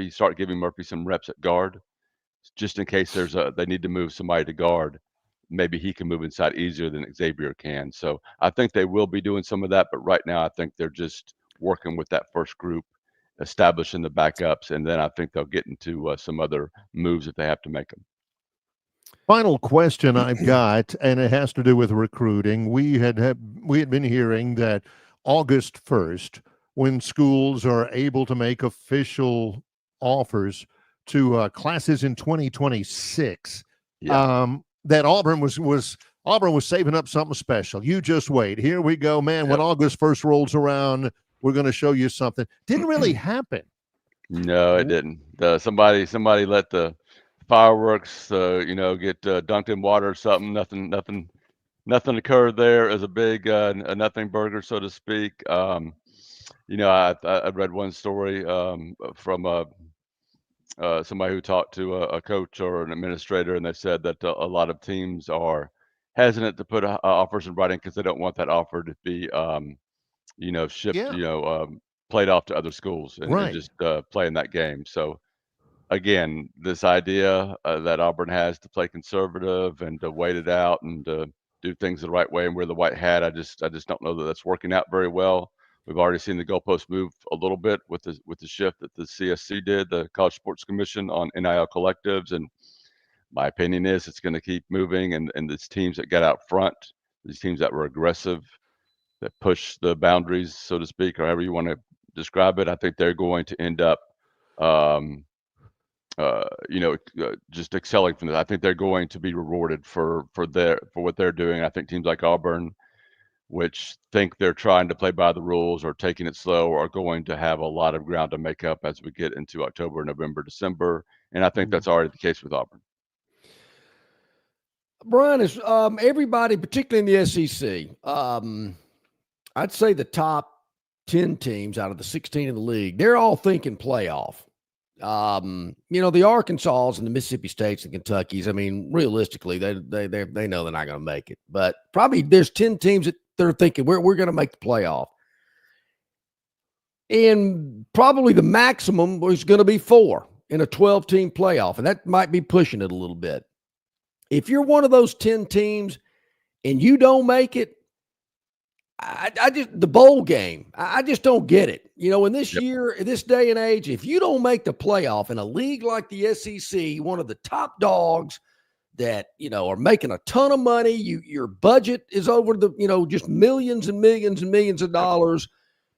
start giving Murphy some reps at guard, just in case they need to move somebody to guard. Maybe he can move inside easier than Xavier can. So I think they will be doing some of that, but right now I think they're just working with that first group, establishing the backups, and then I think they'll get into some other moves if they have to make them. Final question I've got, and it has to do with recruiting. We had been hearing that August 1st, when schools are able to make official offers to classes in 2026, that Auburn was saving up something special. You just wait. Here we go, man. When August 1st rolls around, we're going to show you something. Didn't really happen. No, it didn't. Somebody let the fireworks, get dunked in water or something. Nothing occurred there as a big a nothing burger, so to speak. I read one story from somebody who talked to a coach or an administrator, and they said that a lot of teams are hesitant to put offers in writing because they don't want that offer to be, shipped, played off to other schools and just play in that game. So again, this idea that Auburn has to play conservative and to wait it out and to do things the right way and wear the white hat, I just don't know that that's working out very well. We've already seen the goalpost move a little bit with the shift that the CSC did, the College Sports Commission, on NIL collectives, and my opinion is it's going to keep moving. And these teams that got out front, these teams that were aggressive, that push the boundaries, so to speak, or however you want to describe it, I think they're going to end up just excelling from this. I think they're going to be rewarded for what they're doing. I think teams like Auburn, which think they're trying to play by the rules or taking it slow, are going to have a lot of ground to make up as we get into October, November, December. And I think that's already the case with Auburn. Brian, is everybody, particularly in the SEC, I'd say the top 10 teams out of the 16 in the league, they're all thinking playoff. The Arkansas and the Mississippi States and Kentuckies, I mean, realistically, they know they're not going to make it. But probably there's 10 teams that they're thinking we're going to make the playoff. And probably the maximum was going to be 4 in a 12-team playoff, and that might be pushing it a little bit. If you're one of those 10 teams and you don't make it, the bowl game, I just don't get it. In this year, in this day and age, if you don't make the playoff in a league like the SEC, one of the top dogs that, are making a ton of money, your budget is over just millions and millions and millions of dollars,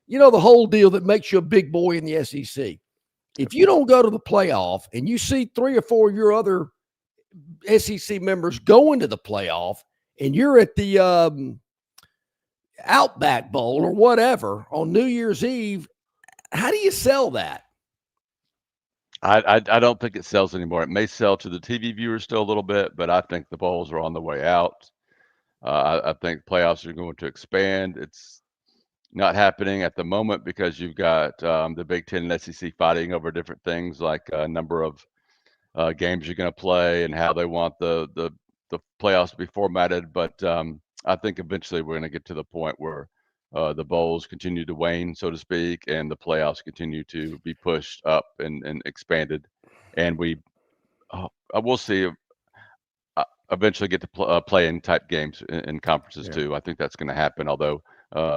the whole deal that makes you a big boy in the SEC. If you don't go to the playoff and you see 3 or 4 of your other SEC members going to the playoff and you're at the Outback Bowl or whatever on New Year's Eve, how do you sell that? I don't think it sells anymore. It may sell to the TV viewers still a little bit, but I think the bowls are on the way out. I think playoffs are going to expand. It's not happening at the moment because you've got the Big Ten and SEC fighting over different things like a number of games you're going to play and how they want the playoffs to be formatted. But I think eventually we're going to get to the point where the bowls continue to wane, so to speak, and the playoffs continue to be pushed up and expanded. And we'll see eventually get to play-in type games in conferences too. I think that's going to happen, although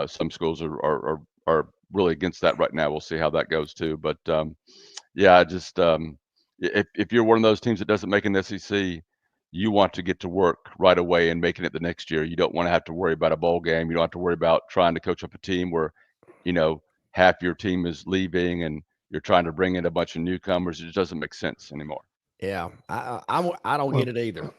some schools are really against that right now. We'll see how that goes too. But if you're one of those teams that doesn't make an SEC, you want to get to work right away and making it the next year. You don't want to have to worry about a bowl game. You don't have to worry about trying to coach up a team where, half your team is leaving and you're trying to bring in a bunch of newcomers. It just doesn't make sense anymore. Yeah, I don't get it either.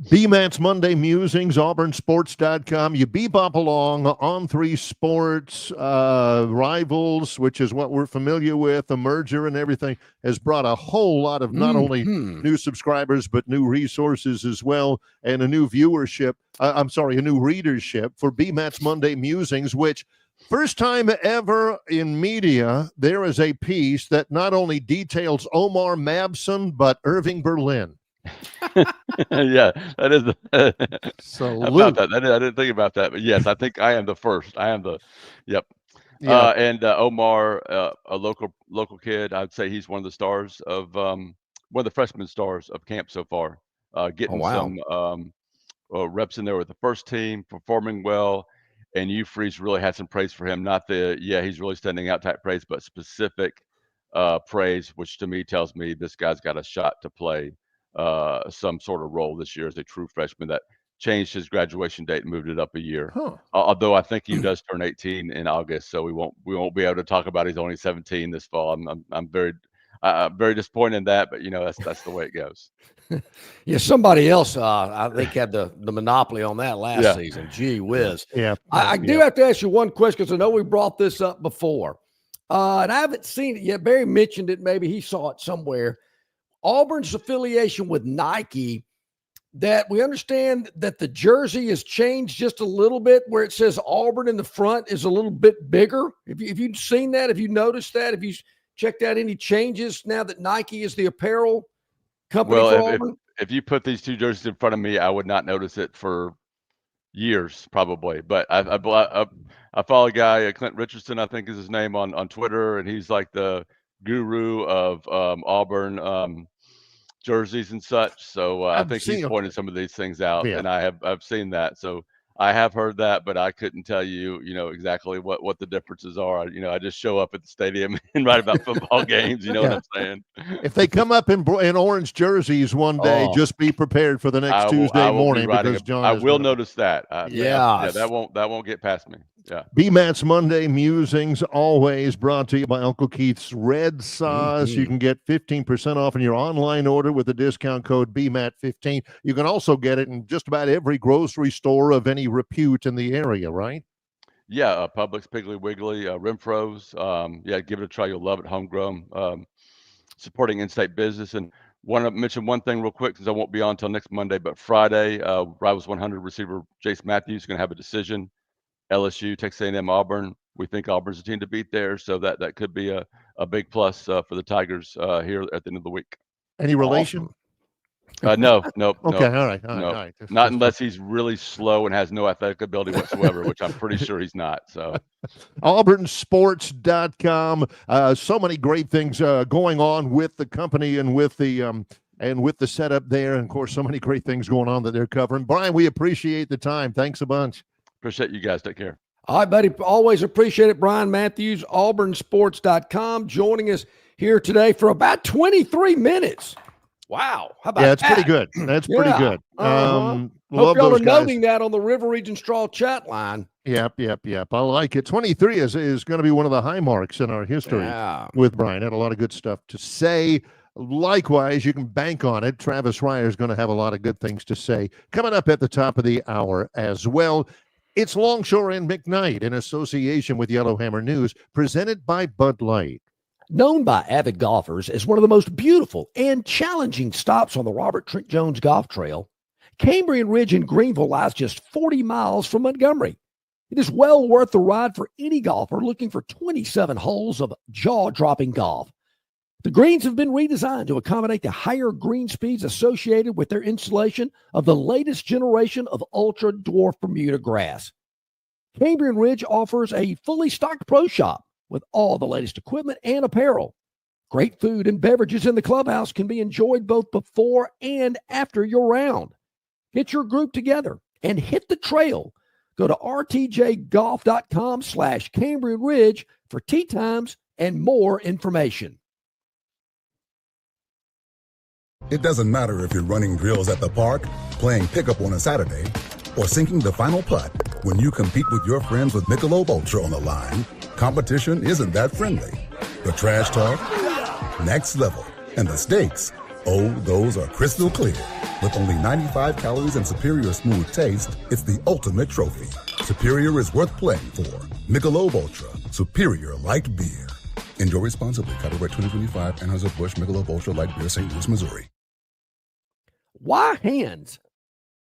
BMAT's Monday Musings, auburnsports.com. You bebop along on 3 Sports. Rivals, which is what we're familiar with, the merger and everything, has brought a whole lot of not only new subscribers, but new resources as well, and a new viewership. A new readership for BMAT's Monday Musings, which first time ever in media, there is a piece that not only details Omar Mabson, but Irving Berlin. Yeah, that is Salute. I didn't think about that, but yes, I think I am the first. I am the yep. Yeah. And Omar, a local kid, I'd say he's one of the stars of one of the freshman stars of camp so far. Getting some reps in there with the first team, performing well, and Freeze really had some praise for him. Not he's really standing out type praise, but specific praise, which to me tells me this guy's got a shot to play some sort of role this year as a true freshman. That changed his graduation date and moved it up a year. Although I think he does turn 18 in August, so we won't be able to talk about he's only 17 this fall. I'm very disappointed in that, but that's the way it goes. Yeah, somebody else I think had the monopoly on that last season. Gee whiz. Yeah. I do have to ask you one question because I know we brought this up before. And I haven't seen it yet. Barry mentioned it. Maybe he saw it somewhere. Auburn's affiliation with Nike, that we understand that the jersey has changed just a little bit, where it says Auburn in the front is a little bit bigger. Have you seen that? Have you noticed that? Have you checked out any changes now that Nike is the apparel company for Auburn? If you put these two jerseys in front of me, I would not notice it for years, probably. But I follow a guy, Clint Richardson, I think is his name, on Twitter, and he's like the guru of Auburn jerseys and such. So I think he's pointed some of these things out, and I've seen that. So I have heard that, but I couldn't tell you, exactly what the differences are. I just show up at the stadium and write about football games. You know what I'm saying? If they come up in orange jerseys one day, just be prepared for the next Tuesday morning, because John. I will notice that. Yeah, that won't get past me. Yeah. BMAT's Monday Musings, always brought to you by Uncle Keith's Red Sauce. You can get 15% off in your online order with the discount code BMAT15. You can also get it in just about every grocery store of any repute in the area, right? Yeah, Publix, Piggly Wiggly, Renfro's. Give it a try. You'll love it. Homegrown, supporting in-state business. And want to mention one thing real quick, since I won't be on until next Monday, but Friday, Rivals 100 receiver Jace Matthews is going to have a decision. LSU, Texas A&M, Auburn. We think Auburn's a team to beat there, so that could be a big plus for the Tigers here at the end of the week. Any relation? No. Okay, all right. Not unless he's really slow and has no athletic ability whatsoever, which I'm pretty sure he's not. So, auburnsports.com. So many great things going on with the company and with the setup there, and of course, so many great things going on that they're covering. Brian, we appreciate the time. Thanks a bunch. Appreciate you guys. Take care. All right, buddy. Always appreciate it. Brian Matthews, auburnsports.com, joining us here today for about 23 minutes. Wow. How about that? Yeah, it's pretty good. That's pretty good. Hope Love y'all are those guys. noting that on the River Region Straw chat line. Yep. I like it. 23 is going to be one of the high marks in our history with Brian. Had a lot of good stuff to say. Likewise, you can bank on it. Travis Reier is going to have a lot of good things to say coming up at the top of the hour as well. It's Longshore and McKnight in association with Yellowhammer News, presented by Bud Light. Known by avid golfers as one of the most beautiful and challenging stops on the Robert Trent Jones Golf Trail, Cambrian Ridge in Greenville lies just 40 miles from Montgomery. It is well worth the ride for any golfer looking for 27 holes of jaw-dropping golf. The greens have been redesigned to accommodate the higher green speeds associated with their installation of the latest generation of ultra-dwarf Bermuda grass. Cambrian Ridge offers a fully stocked pro shop with all the latest equipment and apparel. Great food and beverages in the clubhouse can be enjoyed both before and after your round. Get your group together and hit the trail. Go to rtjgolf.com/Cambrian Ridge for tee times and more information. It doesn't matter if you're running drills at the park, playing pickup on a Saturday, or sinking the final putt. When you compete with your friends with Michelob Ultra on the line, competition isn't that friendly. The trash talk, next level. And the stakes, oh, those are crystal clear. With only 95 calories and superior smooth taste, it's the ultimate trophy. Superior is worth playing for. Michelob Ultra, superior light beer. Enjoy responsibly. Copyright 2025, Anheuser-Busch Michelob Ultra Light Beer, St. Louis, Missouri. Why Hands?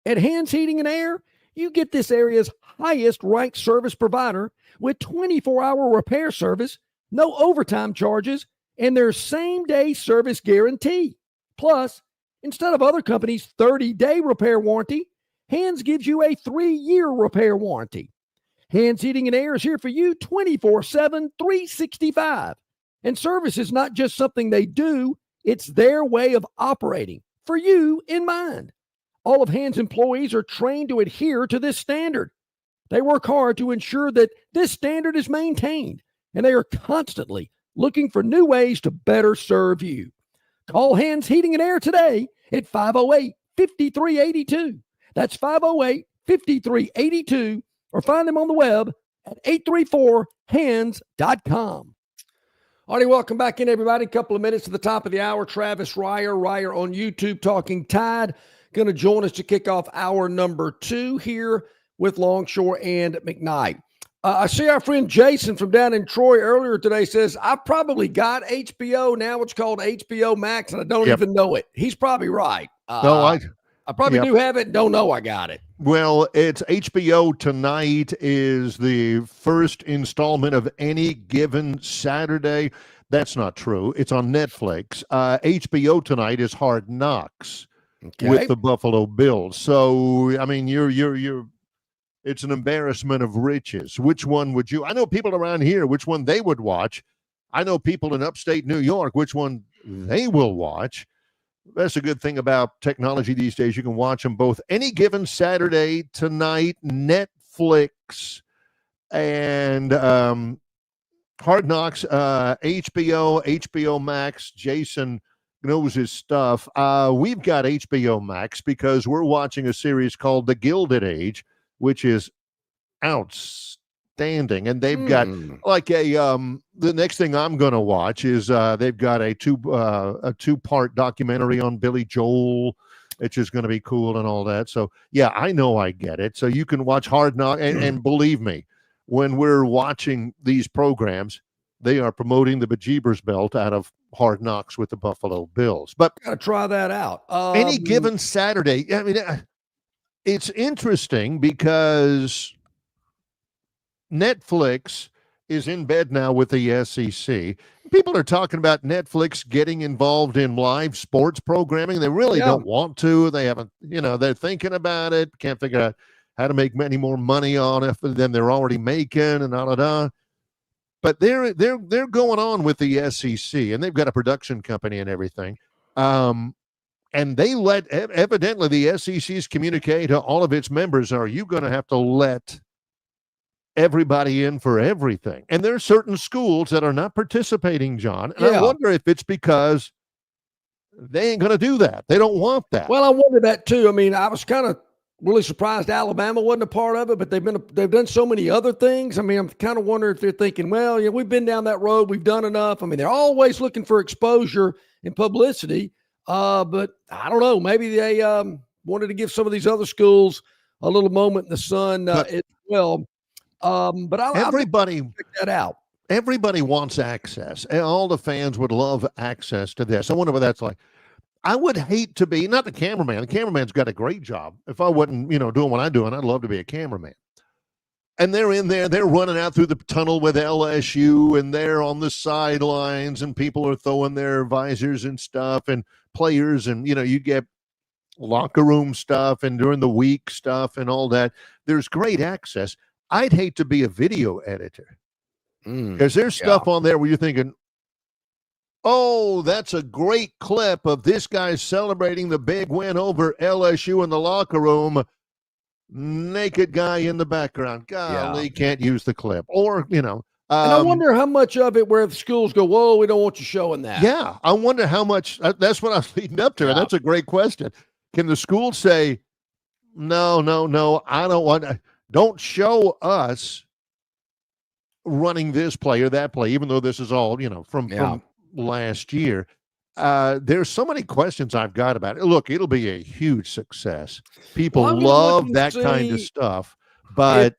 At Hands Heating and Air, you get this area's highest ranked service provider with 24-hour repair service, no overtime charges, and their same-day service guarantee. Plus, instead of other companies' 30-day repair warranty, Hands gives you a 3-year repair warranty. Hands Heating and Air is here for you 24/7, 365. And service is not just something they do, it's their way of operating, for you in mind. All of Hands employees are trained to adhere to this standard. They work hard to ensure that this standard is maintained, and they are constantly looking for new ways to better serve you. Call Hands Heating and Air today at 508-5382. That's 508-5382, or find them on the web at 834hands.com. All right, welcome back in, everybody. A couple of minutes to the top of the hour. Travis Ryer on YouTube talking Tide, going to join us to kick off hour number 2 here with Longshore and McKnight. I see our friend Jason from down in Troy earlier today says, I probably got HBO. Now it's called HBO Max, and I don't even know it. He's probably right. I probably do have it and don't know I got it. Well, it's HBO Tonight is the first installment of Any Given Saturday. That's not true. It's on Netflix. HBO Tonight is Hard Knocks with the Buffalo Bills. So, I mean, it's an embarrassment of riches. Which one would you? I know people around here, which one they would watch. I know people in upstate New York, which one they will watch. That's a good thing about technology these days. You can watch them both Any Given Saturday, Tonight, Netflix, and Hard Knocks, HBO Max. Jason knows his stuff. We've got HBO Max because we're watching a series called The Gilded Age, which is outstanding. And they've got like the next thing I'm going to watch is they've got a two-part documentary on Billy Joel, which is going to be cool and all that. So yeah, I know I get it. So you can watch Hard Knocks, and believe me, when we're watching these programs, they are promoting the bejeebers belt out of Hard Knocks with the Buffalo Bills. But gotta try that out. Any Given Saturday, I mean, it's interesting because Netflix is in bed now with the SEC. People are talking about Netflix getting involved in live sports programming. They really don't want to. They haven't, they're thinking about it. Can't figure out how to make any more money on it than they're already making and all. But they're going on with the SEC, and they've got a production company and everything. And they evidently the SEC's communicate to all of its members, are you going to have to let everybody in for everything? And there are certain schools that are not participating, John. And I wonder if it's because they ain't going to do that. They don't want that. Well, I wonder that too. I mean, I was kind of really surprised Alabama wasn't a part of it, but they've done so many other things. I mean, I'm kind of wondering if they're thinking, well, we've been down that road. We've done enough. I mean, they're always looking for exposure and publicity. But I don't know. Maybe they wanted to give some of these other schools a little moment in the sun as well. But everybody check that out. Everybody wants access, and all the fans would love access to this. I wonder what that's like. I would hate to be not the cameraman. The cameraman's got a great job. If I wasn't, doing what I'm doing, I'd love to be a cameraman. And they're in there, they're running out through the tunnel with LSU, and they're on the sidelines, and people are throwing their visors and stuff, and players, and you get locker room stuff, and during the week stuff, and all that. There's great access. I'd hate to be a video editor because there's stuff on there where you're thinking, oh, that's a great clip of this guy celebrating the big win over LSU in the locker room. Naked guy in the background. Golly, can't use the clip. Or, And I wonder how much of it where the schools go, whoa, we don't want you showing that. Yeah, I wonder how much. That's what I was leading up to. Yeah. That's a great question. Can the school say, no, I don't want, don't show us running this play or that play, even though this is all, from last year. There's so many questions I've got about it. Look, it'll be a huge success. People love that kind of stuff. But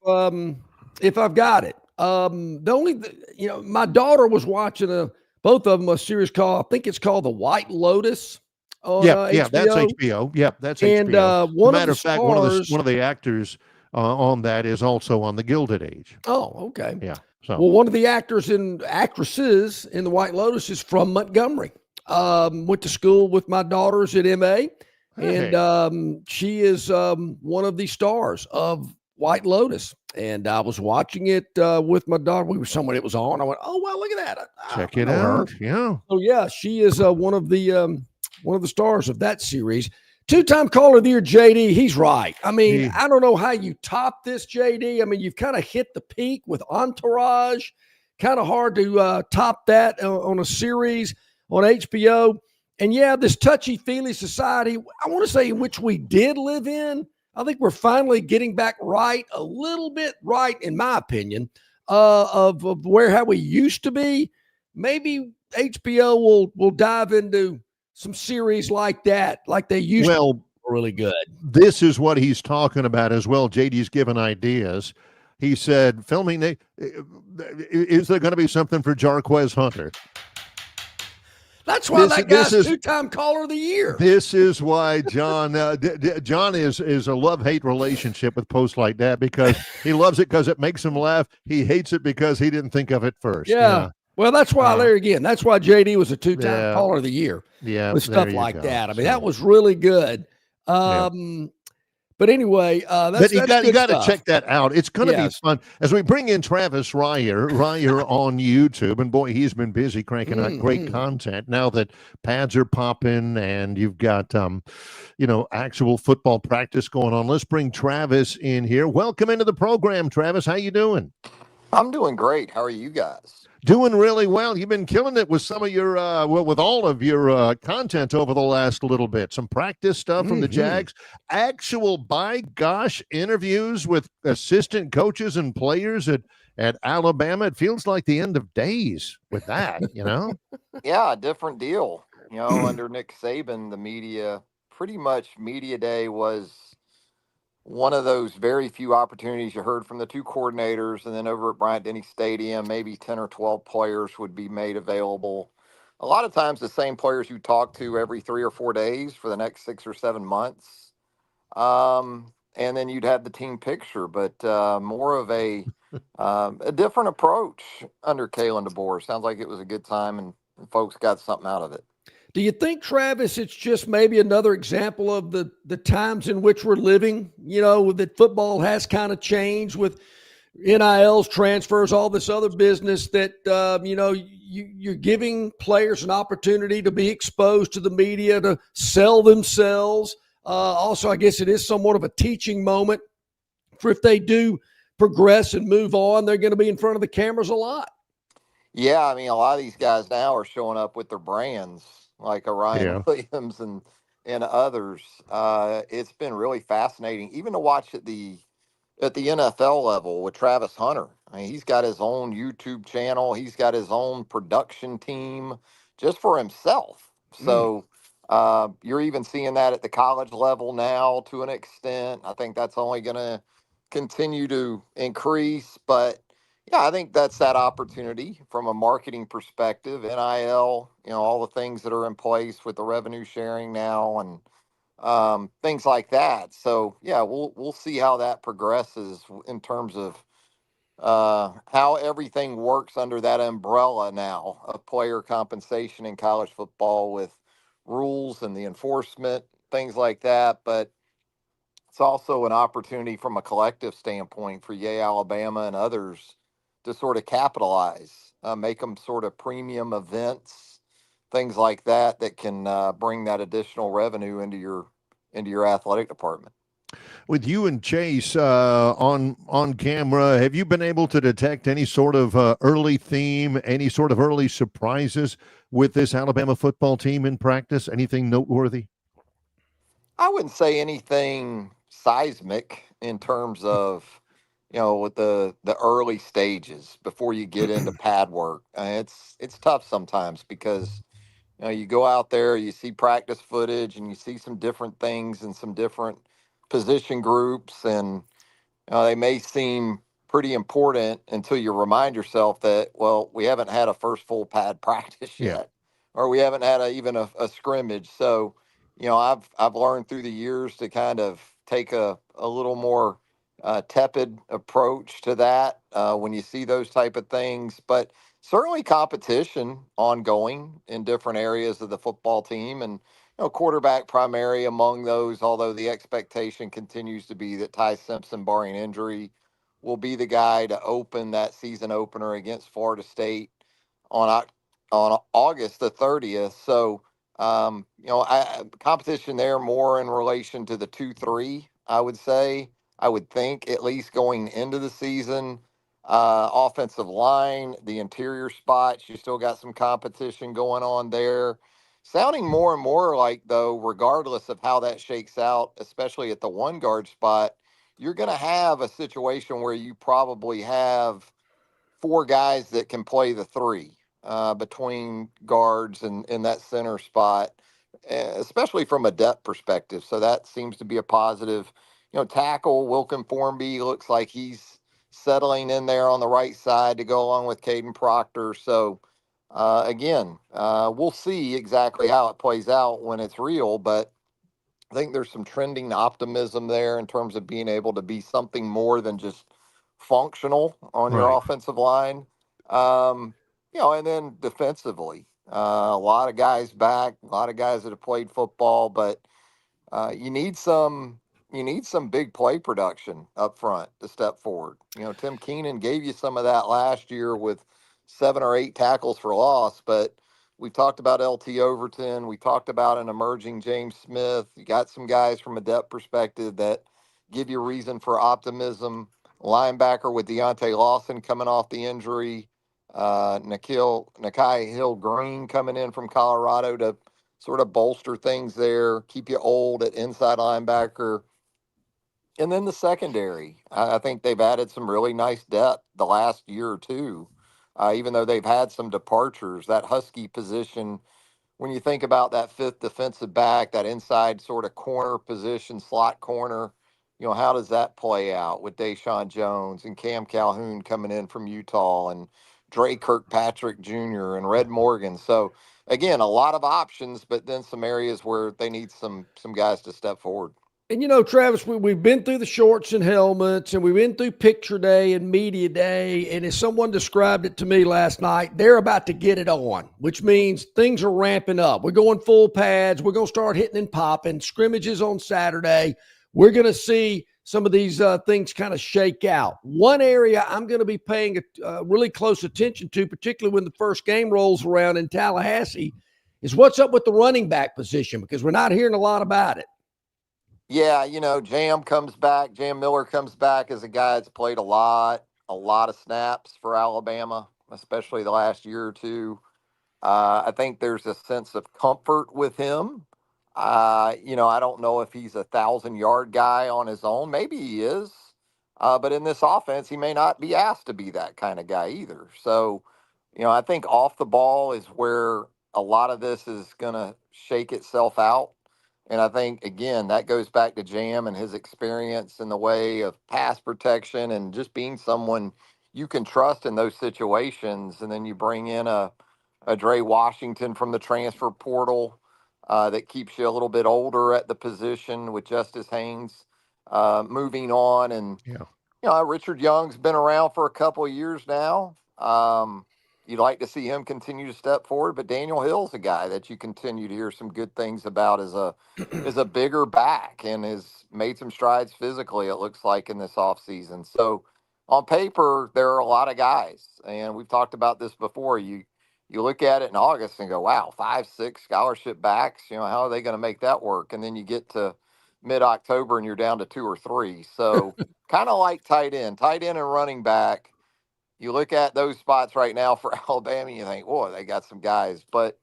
if I've got it, my daughter was watching both of them a series called, I think it's called The White Lotus. On, yeah, that's HBO. Yep, that's HBO. Matter of fact, one of the actors on that is also on The Gilded Age. Oh, okay. Yeah. So. Well, one of the actresses in The White Lotus is from Montgomery. Went to school with my daughters at MA, and she is one of the stars of White Lotus. And I was watching it with my daughter. We were somewhere it was on. I went, oh wow, look at that! Check it out. Yeah. So yeah, she is one of the stars of that series. Two-time Caller of the Year, JD. He's right. I mean, I don't know how you top this, JD. I mean, you've kind of hit the peak with Entourage. Kind of hard to top that on a series on HBO. And yeah, this touchy-feely society, I want to say, in which we did live in, I think we're finally getting back right, a little bit right, in my opinion, of how we used to be. Maybe HBO will dive into some series like that, like they used to be really good. This is what he's talking about as well. JD's given ideas. He said, filming, is there going to be something for Jarquez Hunter? That's why that guy's two-time Caller of the Year. This is why John is a love-hate relationship with posts like that, because he loves it because it makes him laugh. He hates it because he didn't think of it first. Yeah. Well, that's why that's why JD was a two-time Caller of the Year. Yeah. With stuff like that. I mean, that was really good. But anyway, you got to check that out. It's going to be fun as we bring in Travis Ryer on YouTube, and boy, he's been busy cranking out great content now that pads are popping and you've got actual football practice going on. Let's bring Travis in here. Welcome into the program, Travis. How you doing? I'm doing great. How are you guys? Doing really well. You've been killing it with some of your, with all of your content over the last little bit. Some practice stuff from the Jags, actual, by gosh, interviews with assistant coaches and players at Alabama. It feels like the end of days with that, Yeah, different deal. Under Nick Saban, the media day was one of those very few opportunities you heard from the two coordinators, and then over at Bryant-Denny Stadium, maybe 10 or 12 players would be made available. A lot of times the same players you talk to every 3 or 4 days for the next 6 or 7 months. And then you'd have the team picture, but more of a different approach under Kalen DeBoer. Sounds like it was a good time and folks got something out of it. Do you think, Travis, it's just maybe another example of the times in which we're living, that football has kind of changed with NILs, transfers, all this other business that, you're giving players an opportunity to be exposed to the media, to sell themselves. Also, I guess it is somewhat of a teaching moment for if they do progress and move on, they're going to be in front of the cameras a lot. Yeah, I mean, a lot of these guys now are showing up with their brands, like Ryan Williams and others. It's been really fascinating, even to watch at the NFL level with Travis Hunter. I mean, he's got his own YouTube channel. He's got his own production team just for himself. So you're even seeing that at the college level now to an extent. I think that's only going to continue to increase. But yeah, I think that's that opportunity from a marketing perspective, NIL, all the things that are in place with the revenue sharing now and things like that. So yeah, we'll see how that progresses in terms of how everything works under that umbrella now of player compensation in college football with rules and the enforcement, things like that. But it's also an opportunity from a collective standpoint for Yale, Alabama, and others to sort of capitalize, make them sort of premium events, things like that can bring that additional revenue into your athletic department. With you and Chase on camera, have you been able to detect any sort of early theme, any sort of early surprises with this Alabama football team in practice? Anything noteworthy? I wouldn't say anything seismic in terms of, with the early stages before you get into pad work. It's tough sometimes because you go out there, you see practice footage, and you see some different things and some different position groups, and they may seem pretty important until you remind yourself that, well, we haven't had a first full pad practice Yeah. yet, or we haven't had even a scrimmage. So, I've learned through the years to kind of take a little more tepid approach to that when you see those type of things. But certainly competition ongoing in different areas of the football team, and quarterback primary among those, although the expectation continues to be that Ty Simpson, barring injury, will be the guy to open that season opener against Florida State on on August the 30th. So, competition there more in relation to the 2-3, I would say. I would think, at least going into the season. Offensive line, the interior spots, you still got some competition going on there. Sounding more and more like, though, regardless of how that shakes out, especially at the one guard spot, you're going to have a situation where you probably have four guys that can play the three between guards and in that center spot, especially from a depth perspective. So that seems to be a positive. Tackle Wilkin Formby looks like he's settling in there on the right side to go along with Caden Proctor. So again, we'll see exactly how it plays out when it's real, but I think there's some trending optimism there in terms of being able to be something more than just functional on your Right. offensive line. And then defensively, a lot of guys back, a lot of guys that have played football, but you need some big play production up front to step forward. Tim Keenan gave you some of that last year with 7 or 8 tackles for loss, but we talked about LT Overton. We talked about an emerging James Smith. You got some guys from a depth perspective that give you reason for optimism. Linebacker with Deontay Lawson coming off the injury. Nakai Hill Green coming in from Colorado to sort of bolster things there, keep you old at inside linebacker. And then the secondary, I think they've added some really nice depth the last year or two, even though they've had some departures. That Husky position, when you think about that fifth defensive back, that inside sort of corner position, slot corner, how does that play out with Deshaun Jones and Cam Calhoun coming in from Utah and Dre Kirkpatrick Jr. and Red Morgan? So again, a lot of options, but then some areas where they need some guys to step forward. And Travis, we've been through the shorts and helmets, and we've been through picture day and media day. And as someone described it to me last night, they're about to get it on, which means things are ramping up. We're going full pads. We're going to start hitting and popping. Scrimmages on Saturday. We're going to see some of these things kind of shake out. One area I'm going to be paying really close attention to, particularly when the first game rolls around in Tallahassee, is what's up with the running back position, because we're not hearing a lot about it. Yeah, Jam comes back. Jam Miller comes back as a guy that's played a lot of snaps for Alabama, especially the last year or two. I think there's a sense of comfort with him. I don't know if he's a 1,000-yard guy on his own. Maybe he is. But in this offense, he may not be asked to be that kind of guy either. So, I think off the ball is where a lot of this is going to shake itself out. And I think, again, that goes back to Jam and his experience in the way of pass protection and just being someone you can trust in those situations. And then you bring in a Dre Washington from the transfer portal that keeps you a little bit older at the position with Justice Haynes moving on. And, Richard Young's been around for a couple of years now. You'd like to see him continue to step forward, but Daniel Hill's a guy that you continue to hear some good things about as a bigger back and has made some strides physically, it looks like, in this offseason. So on paper, there are a lot of guys, and we've talked about this before. You look at it in August and go, wow, 5, 6 scholarship backs, how are they going to make that work? And then you get to mid-October and you're down to 2 or 3. So kind of like tight end and running back. You look at those spots right now for Alabama, you think, "Boy, they got some guys." But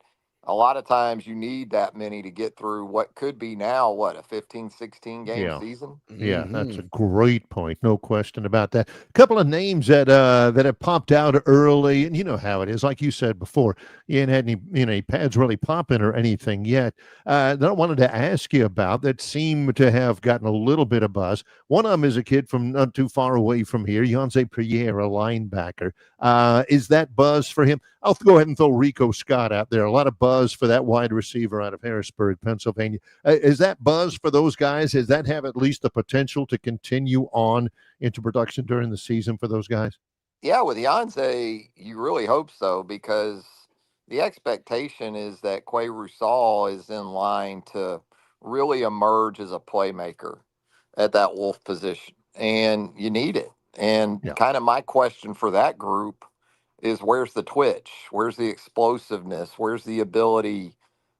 a lot of times you need that many to get through what could be now, a 15, 16 game Yeah. season. Yeah, that's a great point. No question about that. A couple of names that have popped out early, and you know how it is. Like you said before, you ain't had any pads really popping or anything yet. That I wanted to ask you about that seem to have gotten a little bit of buzz. One of them is a kid from not too far away from here, Yonze Pierre, a linebacker. Is that buzz for him? I'll go ahead and throw Rico Scott out there. A lot of buzz for that wide receiver out of Harrisburg, Pennsylvania. Is that buzz for those guys? Does that have at least the potential to continue on into production during the season for those guys? Yeah, with Yonze, you really hope so, because the expectation is that Quay Rusal is in line to really emerge as a playmaker at that Wolf position, and you need it. And Yeah. kind of my question for that group is, where's the twitch? Where's the explosiveness? Where's the ability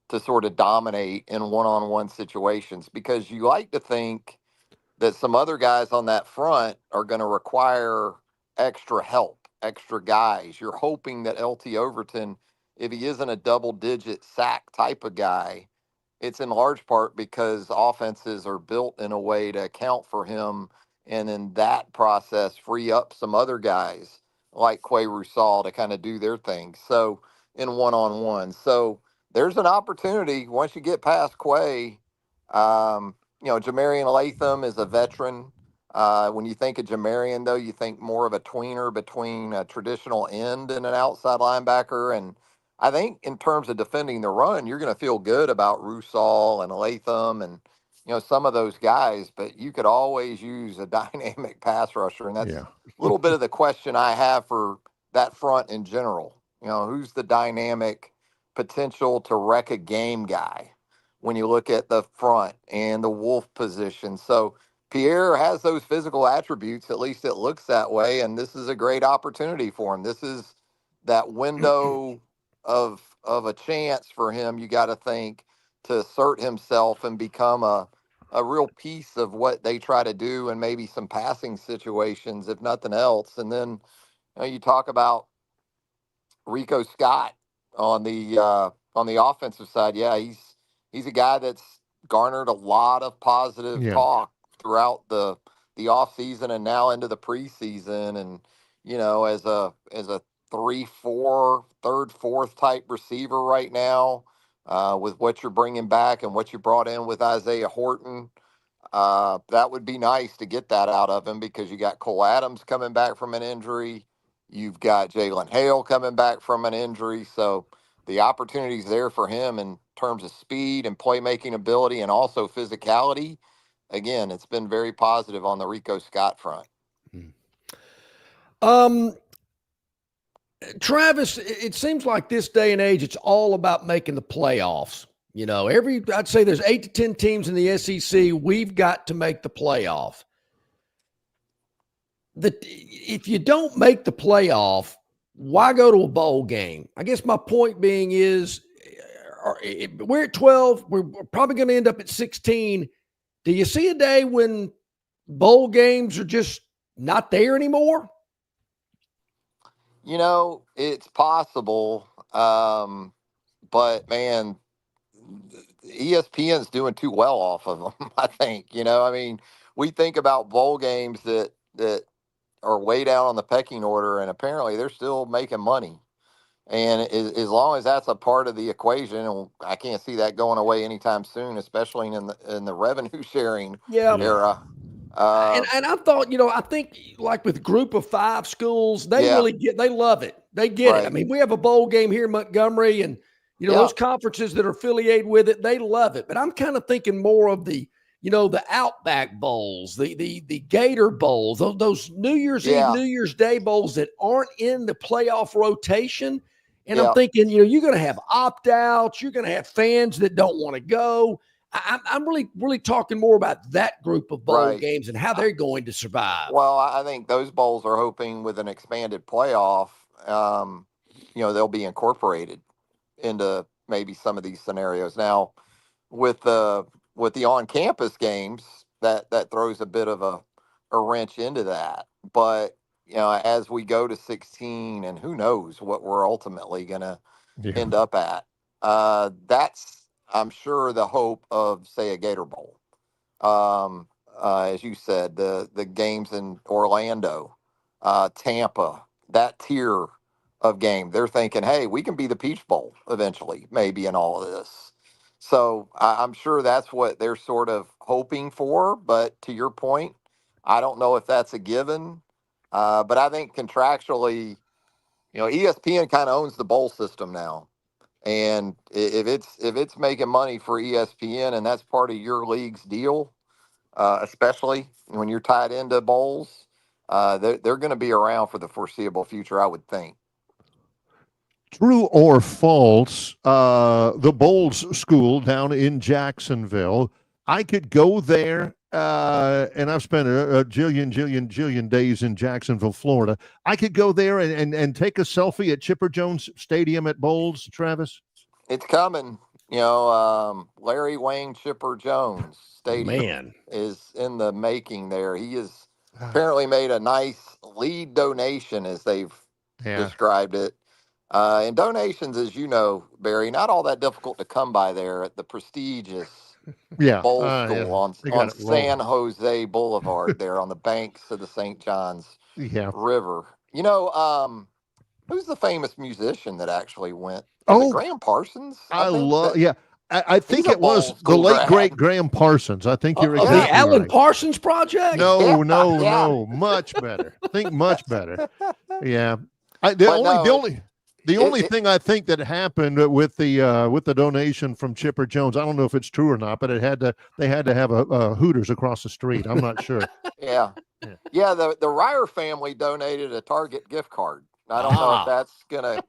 to sort of dominate in one-on-one situations? Because you like to think that some other guys on that front are going to require extra help, extra guys. You're hoping that LT Overton, if he isn't a double-digit sack type of guy, it's in large part because offenses are built in a way to account for him, and in that process free up some other guys like Quay Rusal to kind of do their thing. So in one-on-one. So there's an opportunity once you get past Quay. Jamarian Latham is a veteran. When you think of Jamarian, though, you think more of a tweener between a traditional end and an outside linebacker. And I think in terms of defending the run, you're going to feel good about Rusal and Latham and some of those guys, but you could always use a dynamic pass rusher, and that's Yeah. a little bit of the question I have for that front in general. Who's the dynamic potential to wreck a game guy when you look at the front and the Wolf position? So Pierre has those physical attributes, at least it looks that way, and this is a great opportunity for him. This is that window of a chance for him, you got to think, to assert himself and become a real piece of what they try to do, and maybe some passing situations, if nothing else. And then you talk about Rico Scott on the offensive side. Yeah, he's a guy that's garnered a lot of positive Yeah. talk throughout the off season and now into the preseason. And as a 3-4, third, fourth type receiver right now, with what you're bringing back and what you brought in with Isaiah Horton. That would be nice to get that out of him, because you got Cole Adams coming back from an injury. You've got Jalen Hale coming back from an injury. So the opportunity's there for him in terms of speed and playmaking ability and also physicality. Again, it's been very positive on the Rico Scott front. Travis, it seems like this day and age, it's all about making the playoffs. I'd say there's 8 to 10 teams in the SEC. We've got to make the playoff. If you don't make the playoff, why go to a bowl game? I guess my point being is, we're at 12. We're probably going to end up at 16. Do you see a day when bowl games are just not there anymore? It's possible. But man, ESPN's doing too well off of them, I think. We think about bowl games that are way down on the pecking order, and apparently they're still making money. And as long as that's a part of the equation, and I can't see that going away anytime soon, especially in the revenue sharing era. And I thought, I think like with Group of 5 schools, they love it. They get it. I mean, we have a bowl game here in Montgomery, and those conferences that are affiliated with it, they love it. But I'm kind of thinking more of the Outback Bowls, the Gator Bowls, those New Year's Eve, New Year's Day bowls that aren't in the playoff rotation. And I'm thinking, you're going to have opt-outs. You're going to have fans that don't want to go. I'm really, really talking more about that group of bowl games and how they're going to survive. Well, I think those bowls are hoping with an expanded playoff, they'll be incorporated into maybe some of these scenarios. Now, with the with the on-campus games, that throws a bit of a wrench into that. But as we go to 16, and who knows what we're ultimately going to end up at, that's, I'm sure, the hope of, say, a Gator Bowl. As you said, the games in Orlando, Tampa, that tier of game, they're thinking, hey, we can be the Peach Bowl eventually, maybe, in all of this. So I'm sure that's what they're sort of hoping for. But to your point, I don't know if that's a given. But I think contractually, ESPN kind of owns the bowl system now. And if it's making money for ESPN and that's part of your league's deal, especially when you're tied into bowls, they're going to be around for the foreseeable future, I would think. True or false, the Bowls School down in Jacksonville, I could go there, and I've spent a jillion days in Jacksonville, Florida. I could go there and take a selfie at Chipper Jones Stadium at Bowls, Travis? It's coming. Larry Wayne Chipper Jones Stadium is in the making there. He has apparently made a nice lead donation, as they've described it. And donations, as you know, Barry, not all that difficult to come by there at the prestigious Bowl School on San Jose Boulevard there on the banks of the St. Johns River. Who's the famous musician that actually went? Was it Graham Parsons? I think it was the late, great Graham Parsons. I think you're exactly the Alan right. Parsons Project? No. Much better. Think much better. Yeah. The only thing I think that happened with the donation from Chipper Jones, I don't know if it's true or not, but they had to have a Hooters across the street. I'm not sure. Yeah. The Ryer family donated a Target gift card. I don't know if that's gonna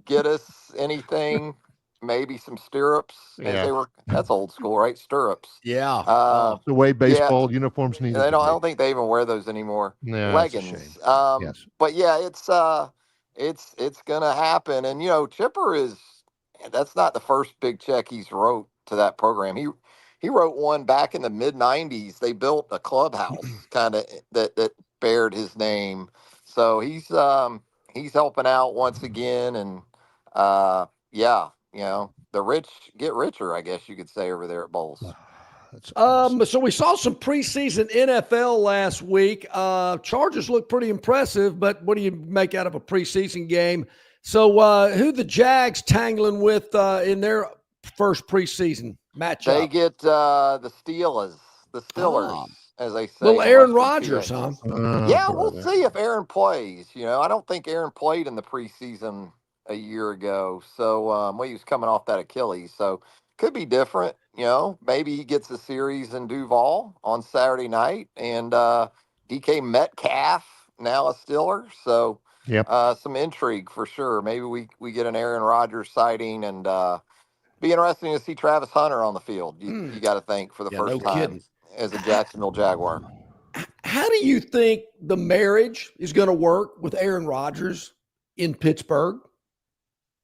get us anything. Maybe some stirrups. That's old school, right? Stirrups. Yeah. The way baseball uniforms need. I don't think they even wear those anymore. No, leggings. Yes. But it's gonna happen. And Chipper that's not the first big check he's wrote to that program. He wrote one back in the mid '90s. They built a clubhouse kind of that bared his name. So he's helping out once again. And the rich get richer, I guess you could say, over there at Bowls. Awesome. So we saw some preseason NFL last week. Chargers look pretty impressive, but what do you make out of a preseason game? So who the Jags tangling with in their first preseason matchup? They get the Steelers, as they say. Little Aaron Rodgers, huh? We'll see if Aaron plays. I don't think Aaron played in the preseason a year ago. So he was coming off that Achilles. So could be different. Maybe he gets a series in Duval on Saturday night, and DK Metcalf, now a Steeler. So some intrigue for sure. Maybe we get an Aaron Rodgers sighting, and be interesting to see Travis Hunter on the field. You got to think for the first time as a Jacksonville Jaguar. How do you think the marriage is going to work with Aaron Rodgers in Pittsburgh?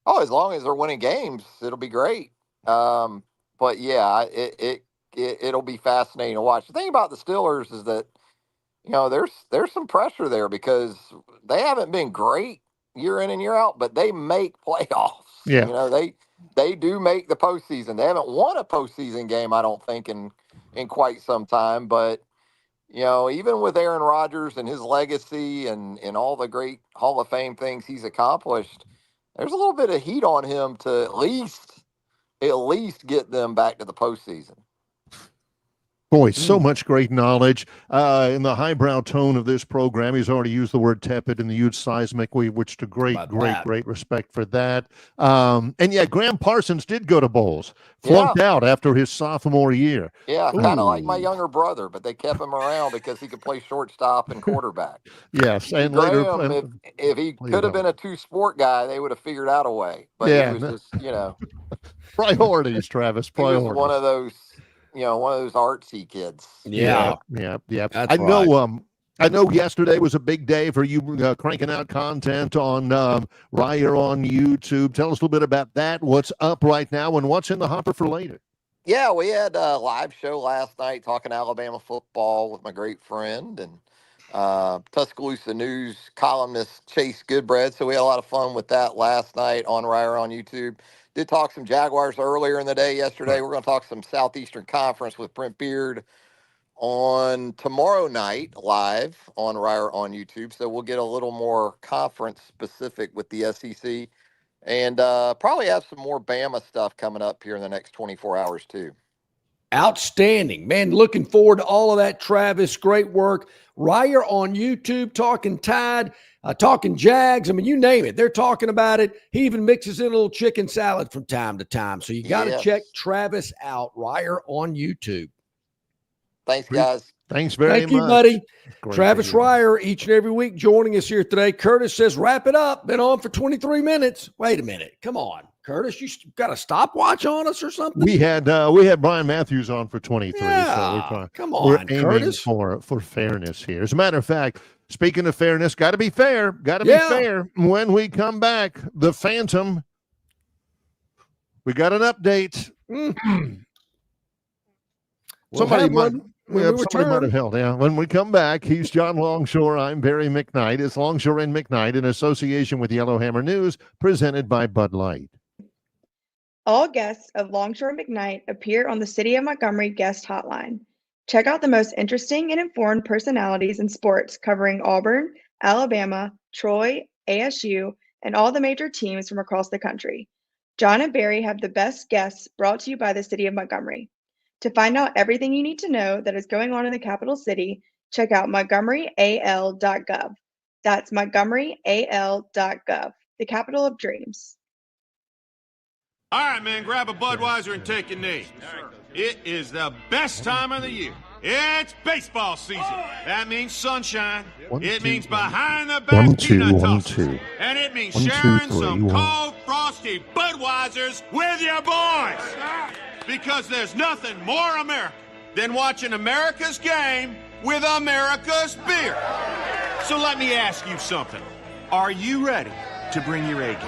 Oh, as long as they're winning games, it'll be great. But it'll be fascinating to watch. The thing about the Steelers is that, there's some pressure there because they haven't been great year in and year out, but they make playoffs. Yeah. They do make the postseason. They haven't won a postseason game, I don't think, in quite some time. But, even with Aaron Rodgers and his legacy and all the great Hall of Fame things he's accomplished, there's a little bit of heat on him to at least get them back to the postseason. Boy, so much great knowledge in the highbrow tone of this program. He's already used the word tepid and the huge seismic, which to great respect for that. And Graham Parsons did go to Bowls, flunked out after his sophomore year. Yeah, kind of like my younger brother, but they kept him around because he could play shortstop and quarterback. Yes, and Graham, later, if he could have been a two-sport guy, they would have figured out a way. But he was just, priorities, Travis. Priorities. He was one of those. One of those artsy kids. Yeah. That's right. I know yesterday was a big day for you cranking out content on Ryer on YouTube. Tell us a little bit about that, what's up right now, and what's in the hopper for later. Yeah, we had a live show last night talking Alabama football with my great friend and Tuscaloosa News columnist Chase Goodbread. So we had a lot of fun with that last night on Ryer on YouTube. Did talk some Jaguars earlier in the day yesterday. We're going to talk some Southeastern Conference with Brent Beard on tomorrow night live on Ryer on YouTube. So we'll get a little more conference specific with the SEC. And probably have some more Bama stuff coming up here in the next 24 hours, too. Outstanding, man. Looking forward to all of that, Travis. Great work. Ryer on YouTube, talking Tide, talking Jags. I mean, you name it. They're talking about it. He even mixes in a little chicken salad from time to time. So you got to check Travis out, Ryer on YouTube. Thanks, guys. Thanks very much. Thank you, buddy. Great Travis Ryer, each and every week, joining us here today. Curtis says, wrap it up. Been on for 23 minutes. Wait a minute. Come on, Curtis. You got a stopwatch on us or something? We had Brian Matthews on for 23. Yeah, so come on, we're aiming Curtis. for fairness here. As a matter of fact, speaking of fairness, got to be fair. Got to be fair. When we come back, the Phantom, we got an update. Somebody might have held. Yeah. When we come back, he's John Longshore. I'm Barry McKnight. It's Longshore and McKnight in association with Yellowhammer News, presented by Bud Light. All guests of Longshore McKnight appear on the City of Montgomery guest hotline. Check out the most interesting and informed personalities in sports covering Auburn, Alabama, Troy, ASU, and all the major teams from across the country. John and Barry have the best guests brought to you by the City of Montgomery. To find out everything you need to know that is going on in the capital city, check out montgomeryal.gov. That's montgomeryal.gov, the capital of dreams. All right, man, grab a Budweiser and take a knee. It is the best time of the year. It's baseball season. That means sunshine. It means behind the back peanut tossers. And it means sharing some cold, frosty Budweisers with your boys. Because there's nothing more American than watching America's game with America's beer. So let me ask you something. Are you ready to bring your A game?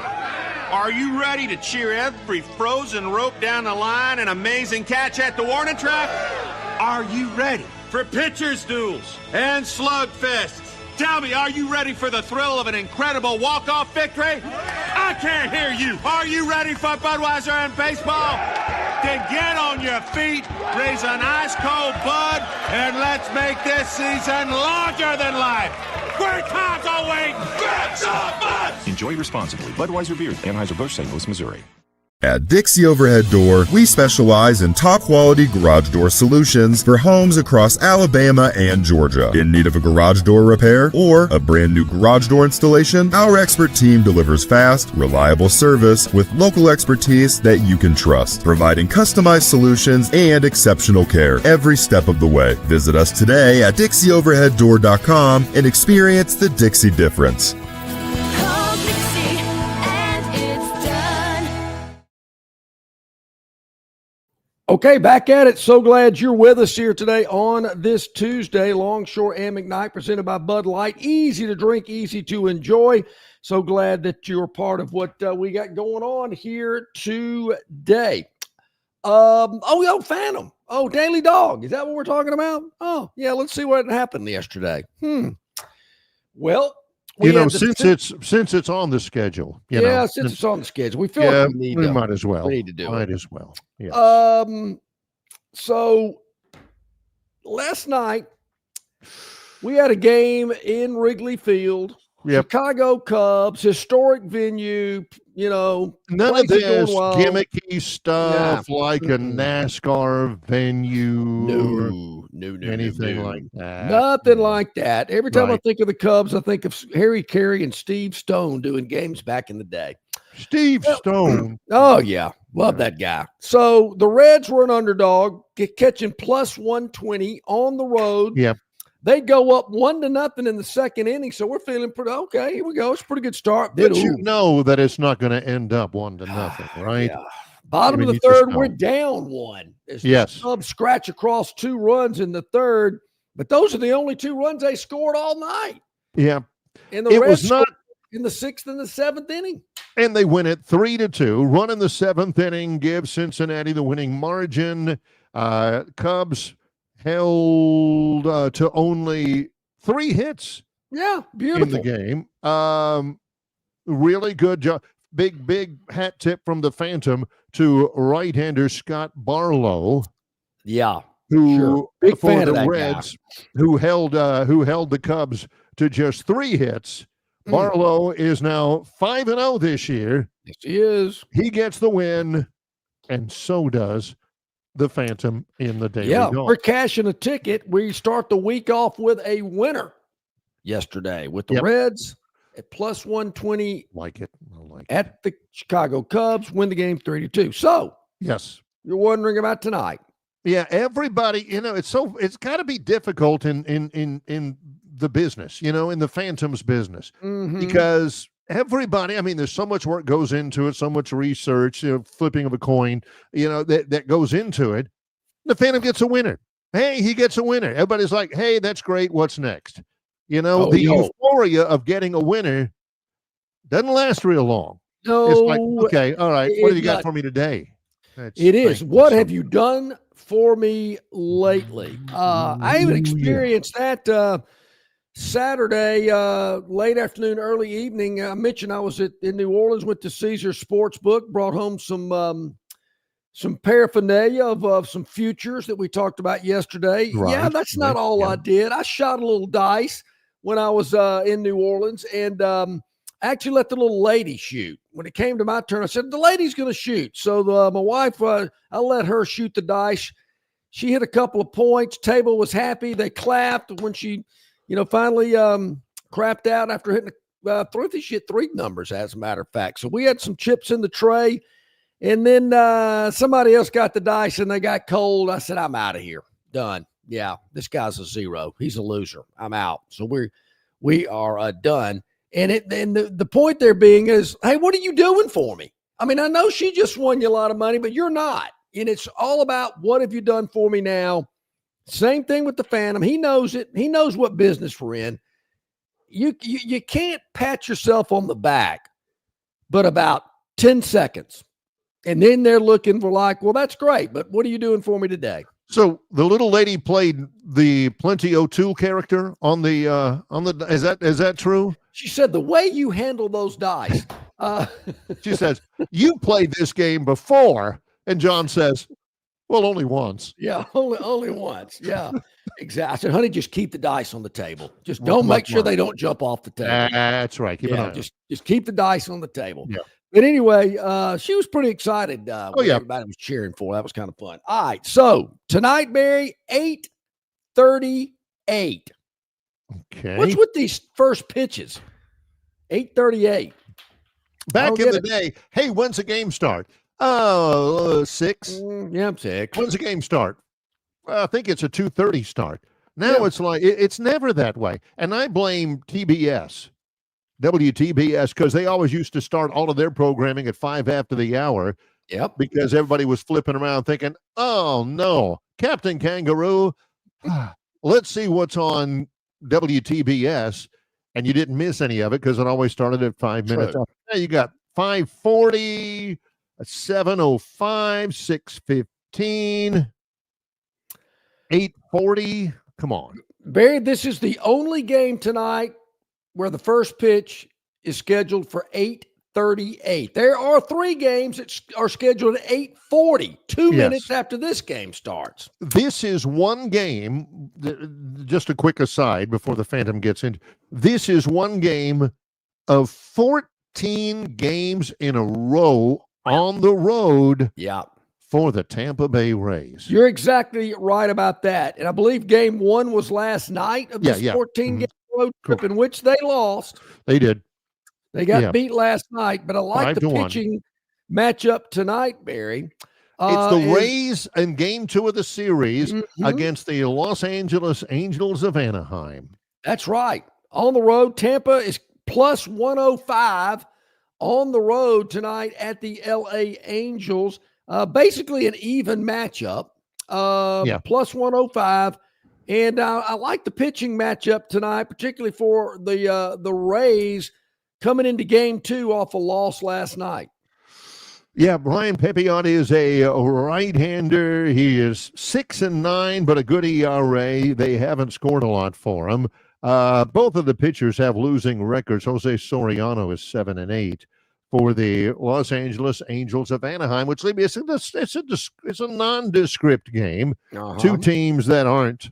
Are you ready to cheer every frozen rope down the line and amazing catch at the warning track? Are you ready for pitchers' duels and slugfests? Tell me, are you ready for the thrill of an incredible walk-off victory? I can't hear you. Are you ready for Budweiser and baseball? Then get on your feet, raise an ice-cold Bud, and let's make this season larger than life. Great times are waiting. Grab some Bud! Enjoy responsibly. Budweiser Beer, Anheuser-Busch, St. Louis, Missouri. At Dixie Overhead Door, we specialize in top-quality garage door solutions for homes across Alabama and Georgia. In need of a garage door repair or a brand new garage door installation, our expert team delivers fast, reliable service with local expertise that you can trust, providing customized solutions and exceptional care every step of the way. Visit us today at DixieOverheadDoor.com and experience the Dixie difference. Okay, back at it. So glad you're with us here today on this Tuesday. Longshore and McKnight, presented by Bud Light. Easy to drink, easy to enjoy. So glad that you're part of what we got going on here today. Phantom. Oh, Daily Dog. Is that what we're talking about? Oh, yeah. Let's see what happened yesterday. Well, since it's on the schedule, since it's on the schedule, we feel like we might as well. We need to do it. Might as well. Yes. So last night we had a game in Wrigley Field. Yep. Chicago Cubs, historic venue. None of this gimmicky stuff like a NASCAR venue. No, anything like that. Nothing like that. Every time I think of the Cubs, I think of Harry Carey and Steve Stone doing games back in the day. Steve Stone. Oh, yeah. Love that guy. So the Reds were an underdog, catching plus 120 on the road. Yeah. They go up 1-0 in the second inning, so we're feeling pretty okay. Here we go. It's a pretty good start. But you know that it's not going to end up 1-0, right? Yeah. Bottom of the third, we're down one. Yes. The Cubs scratch across 2 runs in the third, but those are the only 2 runs they scored all night. Yeah. And the Reds in the 6th and the 7th inning. And they win it 3-2. Run in the 7th inning gives Cincinnati the winning margin. Cubs held to only 3 hits. Yeah, beautiful. In the game. Really good job. Big hat tip from the Phantom to right-hander Scott Barlow. Yeah, who sure. Big for fan the of that Reds, guy. who held the Cubs to just 3 hits. Barlow is now 5-0 this year. Yes, he is. He gets the win, and so does the Phantom in the Daily Dawn. We're cashing a ticket. We start the week off with a winner yesterday with the Reds at plus 120. I like it at the Chicago Cubs, win the game 3-2. So, yes, you're wondering about tonight. Yeah, everybody, it's got to be difficult in the business, in the Phantom's business, because everybody, there's so much work goes into it, so much research, flipping of a coin, that goes into it. The Phantom gets a winner. Hey, he gets a winner. Everybody's like, hey, that's great. What's next? Euphoria of getting a winner doesn't last real long. No. It's like, okay, all right, what have you got for me today? It is. What have you done for me lately? I even experienced that Saturday, late afternoon, early evening. I mentioned I was in New Orleans, went to Caesars Sportsbook, brought home some paraphernalia of some futures that we talked about yesterday. Right, yeah, that's not all I did. I shot a little dice when I was in New Orleans, and I actually let the little lady shoot. When it came to my turn, I said, the lady's going to shoot. So my wife, I let her shoot the dice. She hit a couple of points. Table was happy. They clapped when she, finally crapped out after hitting she hit 3 numbers, as a matter of fact. So we had some chips in the tray. And then somebody else got the dice and they got cold. I said, I'm out of here. Done. Yeah, this guy's a 0. He's a loser. I'm out. So we are done. And the point there being is, hey, what are you doing for me? I know she just won you a lot of money, but you're not. And it's all about what have you done for me now? Same thing with the Phantom. He knows it. He knows what business we're in. You can't pat yourself on the back, but about 10 seconds. And then they're looking for like, well, that's great, but what are you doing for me today? So the little lady played the Plenty O'Toole character on the is that true? She said the way you handle those dice. She says, you played this game before. And John says, well, only once. Yeah, only once. Yeah, exactly. I said, honey, just keep the dice on the table. Just don't make sure they don't jump off the table. That's right. Keep an eye. Just keep the dice on the table. Yeah. But anyway, she was pretty excited. Everybody was cheering for. That was kind of fun. All right. So tonight, Barry, 8:38. Okay. What's with these first pitches? 8:38. Back in the day, hey, when's the game start? 6. Yeah, 6. When's the game start? I think it's a 2:30 start. Now it's like it's never that way. And I blame TBS. WTBS, because they always used to start all of their programming at 5 after the hour. Yep. Because everybody was flipping around thinking, oh, no, Captain Kangaroo, let's see what's on WTBS. And you didn't miss any of it because it always started at 5 minutes. Now you got 5:40, 7:05, 6:15, 8:40. Come on. Barry, this is the only game tonight where the first pitch is scheduled for 8:38. There are 3 games that are scheduled at 8:40, 2 minutes after this game starts. This is one game, just a quick aside before the Phantom gets in. This is one game of 14 games in a row on the road for the Tampa Bay Rays. You're exactly right about that. And I believe game 1 was last night of this 14-game road trip in which they lost. They did. They got beat last night, but I like the pitching matchup tonight, Barry. It's the Rays in game 2 of the series against the Los Angeles Angels of Anaheim. That's right. On the road, Tampa is plus 105 on the road tonight at the LA Angels. Basically an even matchup, plus 105. And I like the pitching matchup tonight, particularly for the Rays. coming into game 2 off a loss last night. Yeah, Brian Pepiot is a right-hander. He is 6-9, but a good ERA. They haven't scored a lot for him. Both of the pitchers have losing records. Jose Soriano is 7-8 for the Los Angeles Angels of Anaheim, which it's a nondescript game. Two teams that aren't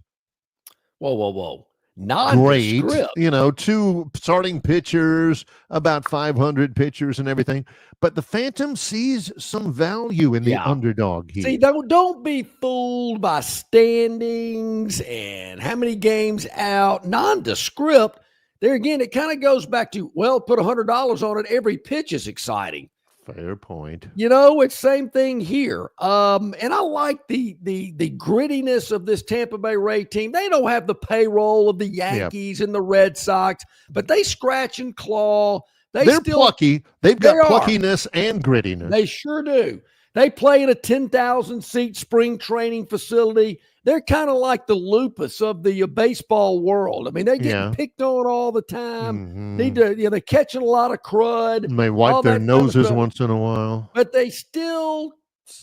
Whoa. great. Nondescript. Two starting pitchers, about 500 pitchers and everything. But the Phantom sees some value in the underdog here. See, don't be fooled by standings and how many games out. Nondescript. There again, it kind of goes back to, put $100 on it. Every pitch is exciting. Fair point. It's same thing here. And I like the grittiness of this Tampa Bay Ray team. They don't have the payroll of the Yankees and the Red Sox, but they scratch and claw. They're plucky. They've got pluckiness and grittiness. They sure do. They play in a 10,000-seat spring training facility. They're kind of like the lupus of the baseball world. I mean, they get picked on all the time. They're catching a lot of crud. And they wipe their noses once in a while. But they still,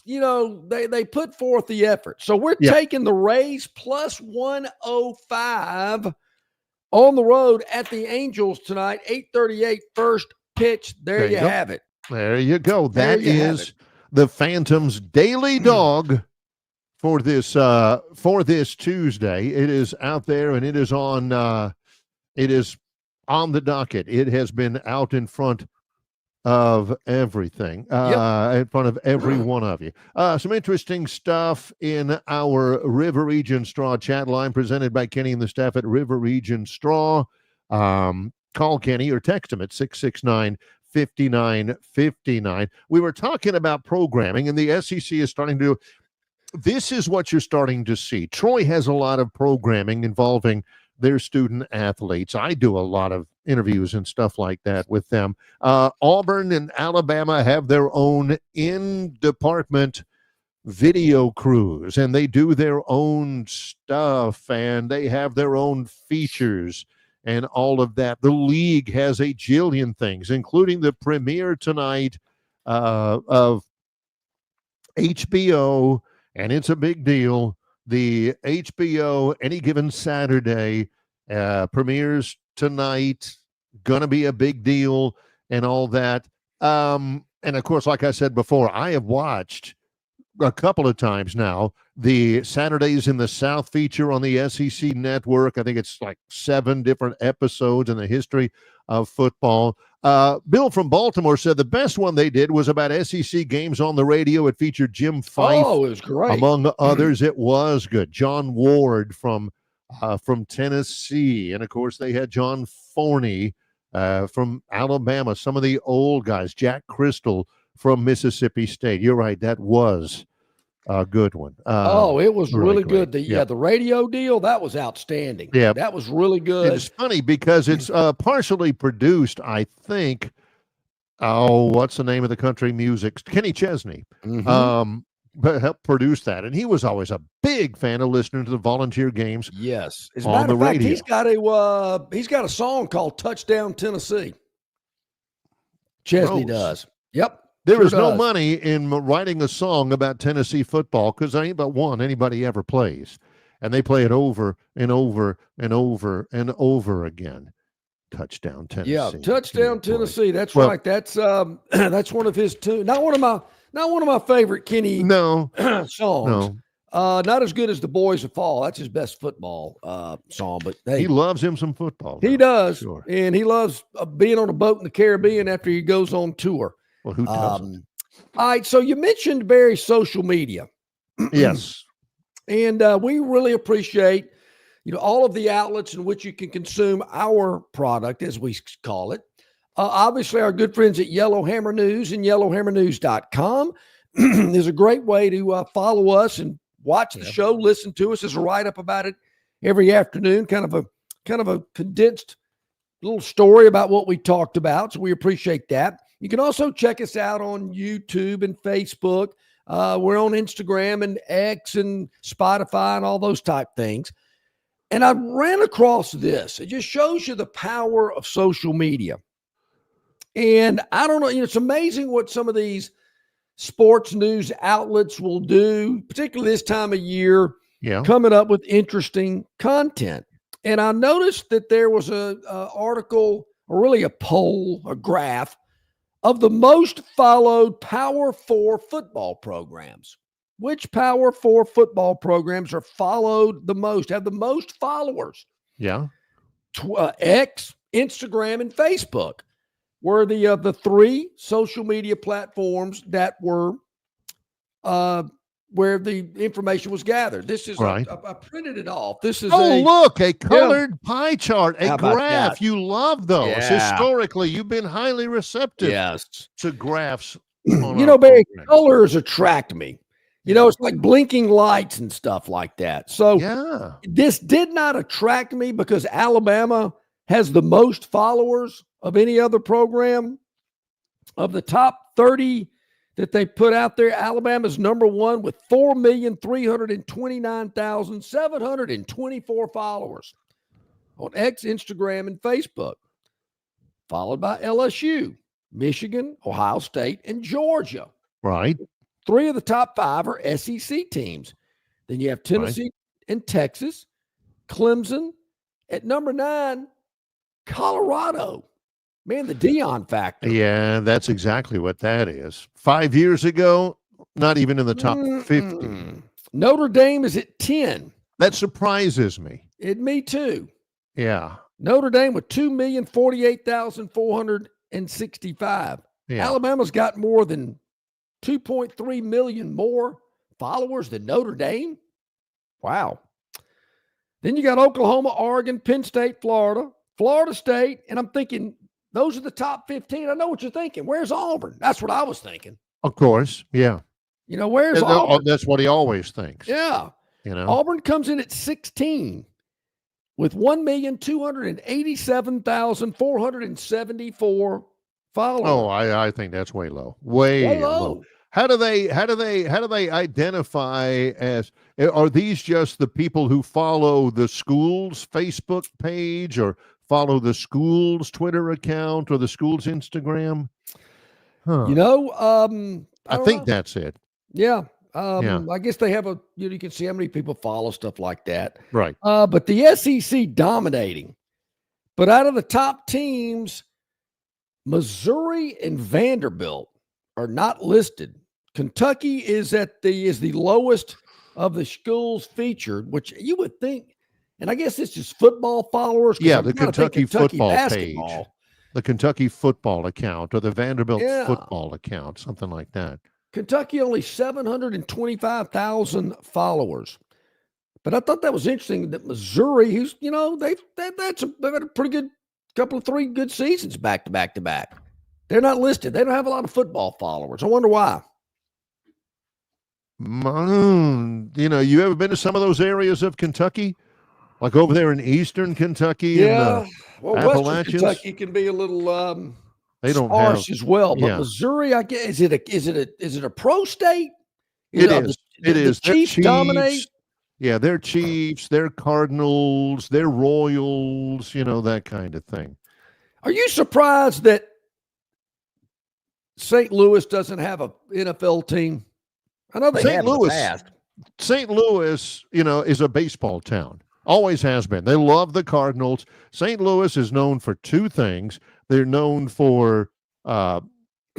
they put forth the effort. So we're taking the Rays plus 105 on the road at the Angels tonight, 8:38 first pitch. There you have it. There you go. That is the Phantom's daily dog for this Tuesday. It is out there and it is on the docket. It has been out in front of everything, in front of every one of you. Some interesting stuff in our River Region Straw chat line presented by Kenny and the staff at River Region Straw. Call Kenny or text him at 669-5959. We were talking about programming, and the SEC is starting to do. This is what you're starting to see. Troy has a lot of programming involving their student athletes. I do a lot of interviews and stuff like that with them. Auburn and Alabama have their own in-department video crews, and they do their own stuff, and they have their own features and all of that. The league has a jillion things, including the premiere tonight of HBO, and it's a big deal. The HBO Any Given Saturday premieres tonight, gonna be a big deal and all that. And of course, like I said before, I have watched a couple of times now the Saturdays in the South feature on the SEC network. I think it's like 7 different episodes in the history of football. Bill from Baltimore said the best one they did was about SEC games on the radio. It featured Jim Fife. Oh, it was great. Among others, it was good. John Ward from Tennessee. And, of course, they had John Forney from Alabama, some of the old guys, Jack Crystal from Mississippi State. You're right. That was a good one. It was really good. The radio deal, that was outstanding. Yeah. That was really good. It's funny because it's partially produced, I think. What's the name of the country music? Kenny Chesney. But helped produce that. And he was always a big fan of listening to the volunteer games. Yes. As a on matter the of fact, radio. he's got a song called Touchdown Tennessee. Chesney does. Yep. There is no money in writing a song about Tennessee football because there ain't but one anybody ever plays. And they play it over and over and over and over again. Touchdown Tennessee. Yeah, Touchdown Tennessee. That's right. That's one of his tunes. Not one of my favorite Kenny songs. No. Not as good as The Boys of Fall. That's his best football song. But hey, he loves him some football. He does. Sure. And he loves being on a boat in the Caribbean after he goes on tour. Well, who doesn't? All right, so you mentioned Barry social media. Yes. And we really appreciate, all of the outlets in which you can consume our product, as we call it. Obviously, our good friends at Yellowhammer News and yellowhammernews.com is a great way to follow us and watch the show, listen to us. There's a write-up about it every afternoon, kind of a condensed little story about what we talked about. So we appreciate that. You can also check us out on YouTube and Facebook. We're on Instagram and X and Spotify and all those type things. And I ran across this. It just shows you the power of social media. And I don't know, it's amazing what some of these sports news outlets will do, particularly this time of year, coming up with interesting content. And I noticed that there was a article, or really a poll, a graph of the most followed Power 4 football programs. Which Power 4 football programs are followed the most, have the most followers? Yeah. X, Instagram, and Facebook were the three social media platforms that were where the information was gathered. This is right. I printed it off. This is look, a colored pie chart, a graph. That? You love those. Yeah. Historically, you've been highly receptive to graphs. Barry, colors attract me. It's like blinking lights and stuff like that. So this did not attract me because Alabama has the most followers of any other program. Of the top 30 that they put out there, Alabama's number one with 4,329,724 followers on X, Instagram, and Facebook, followed by LSU, Michigan, Ohio State, and Georgia. Right. 3 of the top 5 are SEC teams. Then you have Tennessee and Texas, Clemson. At number 9, Colorado. Man, the Dion factor. Yeah, that's exactly what that is. 5 years ago, not even in the top 50. Notre Dame is at 10. That surprises me. Me too. Yeah. Notre Dame with 2,048,465. Yeah. Alabama's got more than 2.3 million more followers than Notre Dame. Wow. Then you got Oklahoma, Oregon, Penn State, Florida State, and I'm thinking those are the top 15. I know what you're thinking. Where's Auburn? That's what I was thinking. Of course, yeah. Where's Auburn? That's what he always thinks. Yeah. Auburn comes in at 16 with 1,287,474 followers. Oh, I think that's way low. Way low. How do they identify as, are these just the people who follow the school's Facebook page or follow the school's Twitter account or the school's Instagram? I think that's it. Yeah. I guess they have you can see how many people follow stuff like that. Right. But the SEC dominating. But out of the top teams, Missouri and Vanderbilt are not listed. Kentucky is the lowest of the schools featured, which you would think, and I guess it's just football followers. Yeah, the Kentucky football page, the Kentucky football account, or the Vanderbilt football account, something like that. Kentucky only 725,000 followers. But I thought that was interesting that Missouri, who's they've had a pretty good couple of 3 good seasons back to back to back. They're not listed. They don't have a lot of football followers. I wonder why. You ever been to some of those areas of Kentucky? Like over there in eastern Kentucky? Yeah. Western Kentucky can be a little they don't sparse have, as well. But Missouri, I guess, is it a pro state? It is. The Chiefs dominate. Yeah, they're Chiefs, they're Cardinals, they're Royals, that kind of thing. Are you surprised that St. Louis doesn't have an NFL team? I know they have in the past. St. Louis, is a baseball town. Always has been. They love the Cardinals. St. Louis is known for 2 things. They're known for the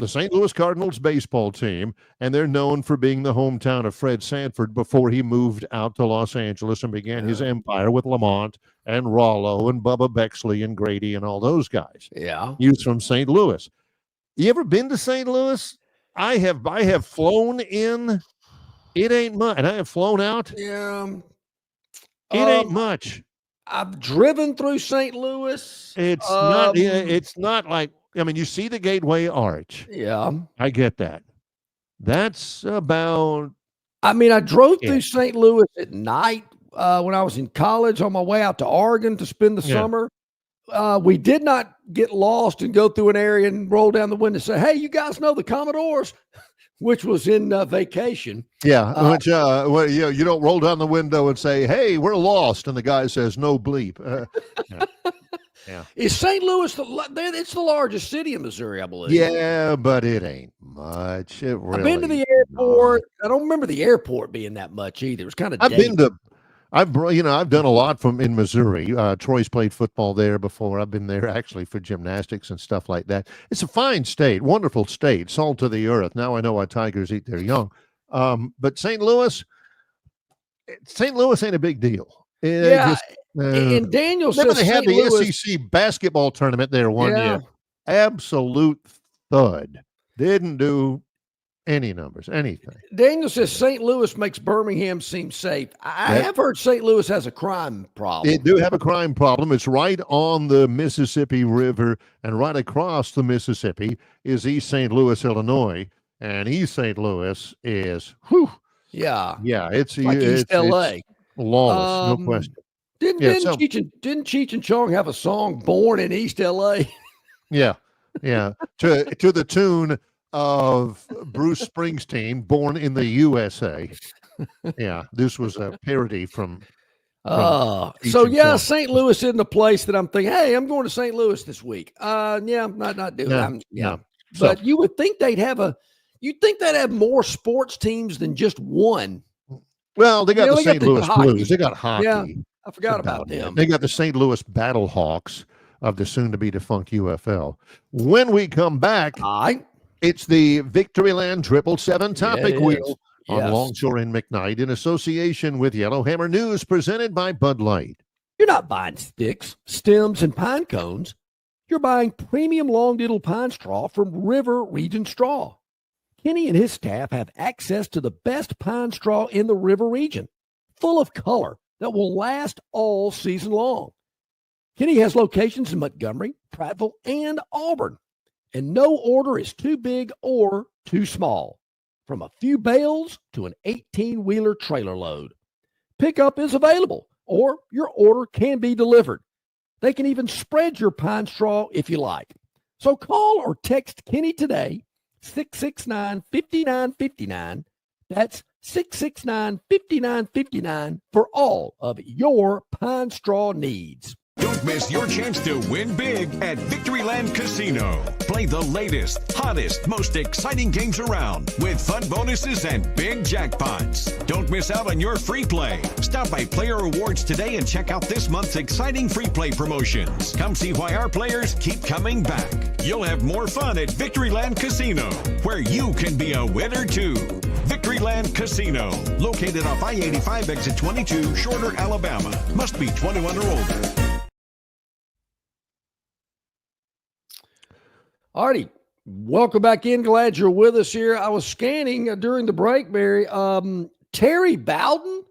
St. Louis Cardinals baseball team, and they're known for being the hometown of Fred Sanford before he moved out to Los Angeles and began his empire with Lamont and Rollo and Bubba Bexley and Grady and all those guys. Yeah. He was from St. Louis. You ever been to St. Louis? I have flown in. It ain't much. And I have flown out. Yeah. It ain't much. I've driven through St. Louis. It's not. It's not like. I mean, you see the Gateway Arch. Yeah, I get that. That's about. I mean, I drove through St. Louis at night when I was in college on my way out to Oregon to spend the summer. We did not get lost and go through an area and roll down the window and say, "Hey, you guys know the Commodores," which was in vacation. Yeah, which you don't roll down the window and say, "Hey, we're lost," and the guy says, "No bleep." Yeah. Is St. Louis it's the largest city in Missouri, I believe. Yeah, but it ain't much. It really I've been to the airport. I don't remember the airport being that much either. It was kind of I've done a lot in Missouri. Troy's played football there before. I've been there actually for gymnastics and stuff like that. It's a fine state, wonderful state, salt of the earth. Now I know why tigers eat their young. But St. Louis ain't a big deal. And Daniel remember says they had St. the Louis, SEC basketball tournament there one year. Absolute thud. Didn't do any numbers, anything. Daniel says St. Louis makes Birmingham seem safe. I have heard St. Louis has a crime problem. They do have a crime problem. It's right on the Mississippi River, and right across the Mississippi is East St. Louis, Illinois. And East St. Louis is, yeah, it's like East LA. Lawless, no question. Didn't Cheech and Chong have a song "Born in East LA"? Yeah. To the tune of Bruce Springsteen, "Born in the USA." Yeah, this was a parody from St. Louis isn't a place that I'm thinking, hey, I'm going to St. Louis this week. I'm not doing that. No. But you would think they'd have more sports teams than just one. Well, they got the St. Louis Blues. They got hockey. Yeah, I forgot about them. They got the St. Louis Battlehawks of the soon-to-be-defunct UFL. When we come back, it's the Victoryland 777 Topic Wheel on Longshore and McKnight in association with Yellowhammer News, presented by Bud Light. You're not buying sticks, stems, and pine cones. You're buying premium long-diddle pine straw from River Region Straw. Kenny and his staff have access to the best pine straw in the River region, full of color that will last all season long. Kenny has locations in Montgomery, Prattville, and Auburn, and no order is too big or too small, from a few bales to an 18-wheeler trailer load. Pickup is available, or your order can be delivered. They can even spread your pine straw if you like. So call or text Kenny today, 669-5959. That's 669-5959 for all of your pine straw needs. Don't miss your chance to win big at Victoryland Casino. Play the latest, hottest, most exciting games around with fun bonuses and big jackpots. Don't miss out on your free play. Stop by Player Rewards today and check out this month's exciting free play promotions. Come see why our players keep coming back. You'll have more fun at Victoryland Casino, where you can be a winner too. Victoryland Casino, located off I-85 exit 22, Shorter, Alabama. Must be 21 or older. Alrighty, welcome back in. Glad you're with us here. I was scanning during the break, Barry. Terry Bowden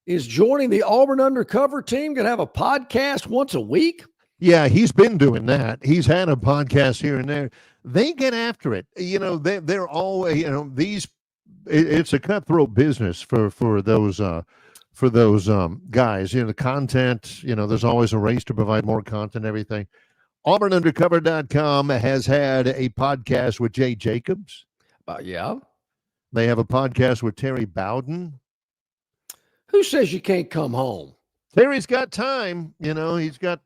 is joining the Auburn Undercover team. Going to have a podcast once a week. Yeah, he's been doing that. He's had a podcast here and there. They get after it. They're always, it's a cutthroat business for those guys. The content, there's always a race to provide more content, everything. AuburnUndercover.com has had a podcast with Jay Jacobs. Yeah. They have a podcast with Terry Bowden. Who says you can't come home? Terry's got time. He's got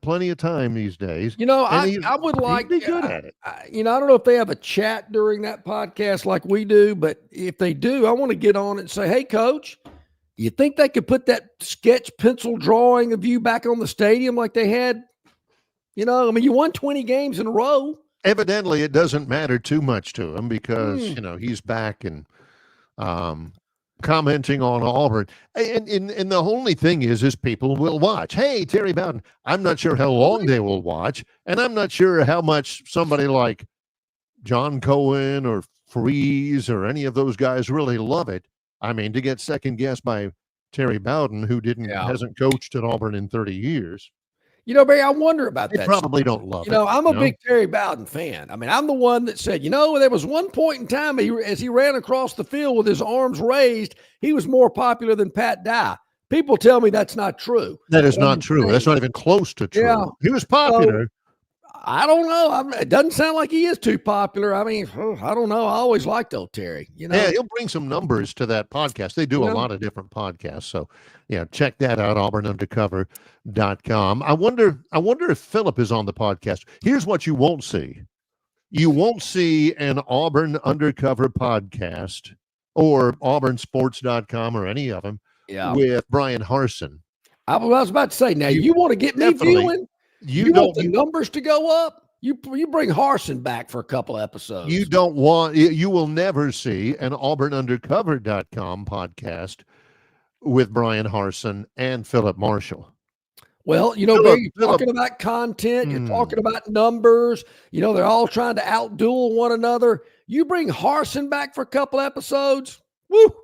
plenty of time these days. I would like to be good at it. I don't know if they have a chat during that podcast like we do, but if they do, I want to get on it and say, hey, Coach, you think they could put that sketch pencil drawing of you back on the stadium like they had? You won 20 games in a row. Evidently, it doesn't matter too much to him because, he's back and commenting on Auburn. And the only thing is people will watch. Hey, Terry Bowden, I'm not sure how long they will watch, and I'm not sure how much somebody like John Cohen or Freeze or any of those guys really love it. I mean, to get second-guessed by Terry Bowden, who hasn't coached at Auburn in 30 years. Barry, I wonder about that. They probably don't love it. I'm a big Terry Bowden fan. I mean, I'm the one that said, there was one point in time as he ran across the field with his arms raised, he was more popular than Pat Dye. People tell me that's not true. That is not true. That's not even close to true. Yeah. He was popular. I don't know. It doesn't sound like he is too popular. I mean, I don't know. I always liked old Terry. Yeah, he'll bring some numbers to that podcast. They do a lot of different podcasts. So, yeah, check that out, auburnundercover.com. I wonder if Philip is on the podcast. Here's what you won't see. You won't see an Auburn Undercover podcast or auburnsports.com or any of them with Brian Harsin. I was about to say, now you want to get me viewing? You want the numbers to go up? You bring Harsin back for a couple episodes. You will never see an auburnundercover.com podcast with Brian Harsin and Philip Marshall. Well, Barry, you're talking about content, you're talking about numbers, they're all trying to outduel one another. You bring Harsin back for a couple episodes, woo,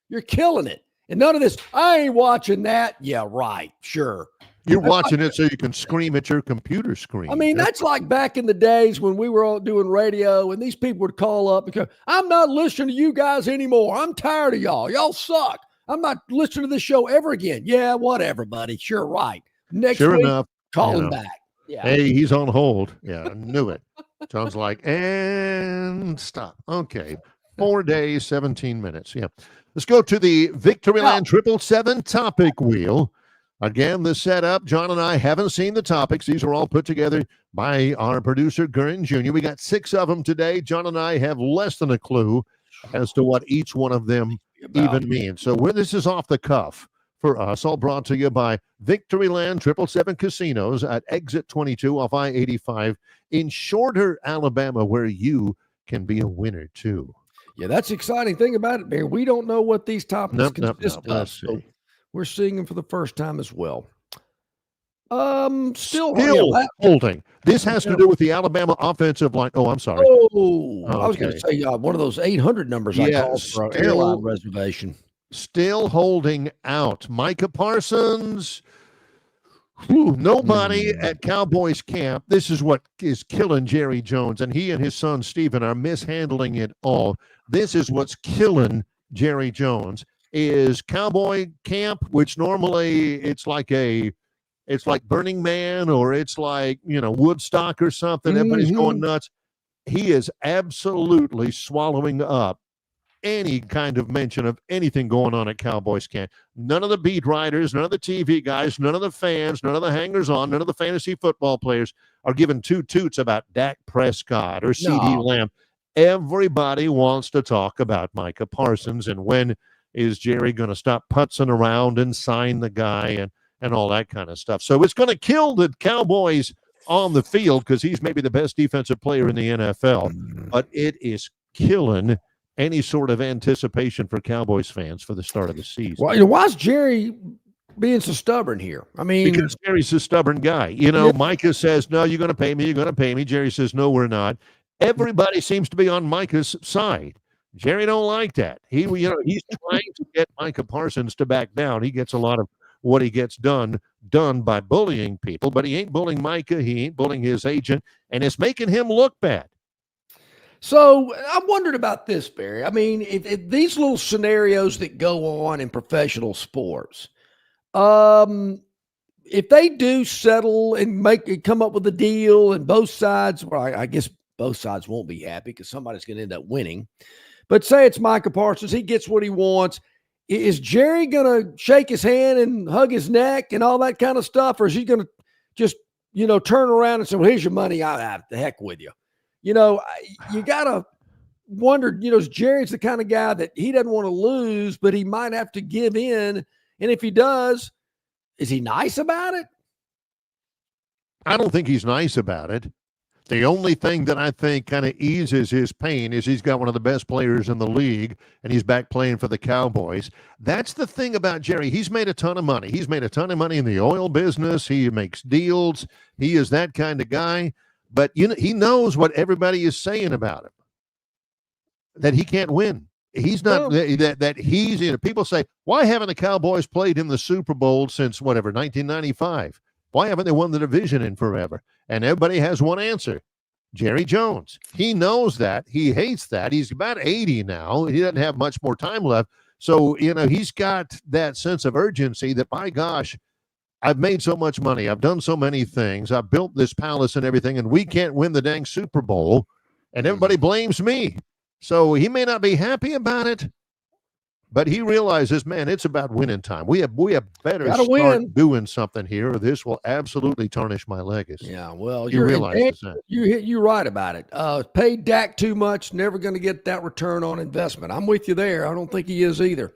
you're killing it. And none of this, I ain't watching that. Yeah, right, sure. You're watching it so you can scream at your computer screen. I mean, that's like back in the days when we were all doing radio and these people would call up and go, I'm not listening to you guys anymore. I'm tired of y'all. Y'all suck. I'm not listening to this show ever again. Yeah, whatever, buddy. Sure, right. Next week, call him back. Yeah. Hey, he's on hold. Yeah, I knew it. Sounds like, and stop. Okay. 4 days, 17 minutes. Yeah. Let's go to the Victoryland 777 Topic Wheel. Again, the setup, John and I haven't seen the topics. These are all put together by our producer, Gurren Jr. We got 6 of them today. John and I have less than a clue as to what each one of them even means. So this is off the cuff for us, all brought to you by Victoryland 777 Casinos at Exit 22 off I-85 in Shorter, Alabama, where you can be a winner too. Yeah, that's the exciting thing about it, Barry. We don't know what these topics consist of. So we're seeing them for the first time as well. Still holding. This has to do with the Alabama offensive line. Oh, I'm sorry. Oh, okay. I was going to say one of those 800 numbers I called for an airline reservation. Still holding out. Micah Parsons. Nobody at Cowboys camp. This is what is killing Jerry Jones, and he and his son Stephen are mishandling it all. This is what's killing Jerry Jones. Is Cowboy camp, which normally it's like Burning Man or it's like, Woodstock or something. Everybody's going nuts. He is absolutely swallowing up any kind of mention of anything going on at Cowboys camp. None of the beat writers, none of the TV guys, none of the fans, none of the hangers-on, none of the fantasy football players are giving two toots about Dak Prescott or CeeDee Lamb. Everybody wants to talk about Micah Parsons and when is Jerry going to stop putzing around and sign the guy and all that kind of stuff. So it's going to kill the Cowboys on the field because he's maybe the best defensive player in the NFL, but it is killing any sort of anticipation for Cowboys fans for the start of the season. Well, why is Jerry being so stubborn here? I mean, because Jerry's a stubborn guy. Micah says, no, you're going to pay me. You're going to pay me. Jerry says, no, we're not. Everybody seems to be on Micah's side. Jerry don't like that. He's trying to get Micah Parsons to back down. He gets a lot of what he gets done by bullying people, but he ain't bullying Micah. He ain't bullying his agent, and it's making him look bad. So I wondered about this, Barry. I mean, if these little scenarios that go on in professional sports, if they do settle and come up with a deal and both sides, well, I guess both sides won't be happy because somebody's going to end up winning. But say it's Micah Parsons, he gets what he wants. Is Jerry going to shake his hand and hug his neck and all that kind of stuff? Or is he going to just, turn around and say, well, here's your money. I have the heck with you. You got to wonder, Jerry's the kind of guy that he doesn't want to lose, but he might have to give in. And if he does, is he nice about it? I don't think he's nice about it. The only thing that I think kind of eases his pain is he's got one of the best players in the league, and he's back playing for the Cowboys. That's the thing about Jerry. He's made a ton of money. He's made a ton of money in the oil business. He makes deals. He is that kind of guy. But he knows what everybody is saying about him, that he can't win. He's not that he's, people say, why haven't the Cowboys played in the Super Bowl since 1995? Why haven't they won the division in forever? And everybody has one answer: Jerry Jones. He knows that. He hates that. He's about 80 now. He doesn't have much more time left. So, he's got that sense of urgency that, by gosh, I've made so much money. I've done so many things. I've built this palace and everything, and we can't win the dang Super Bowl, and everybody blames me. So he may not be happy about it, but he realizes, man, it's about winning time. We have better Gotta start win. doing something here, or this will absolutely tarnish my legacy. Yeah, well, He realizes that. You're right about it. Paid Dak too much, never going to get that return on investment. I'm with you there. I don't think he is either.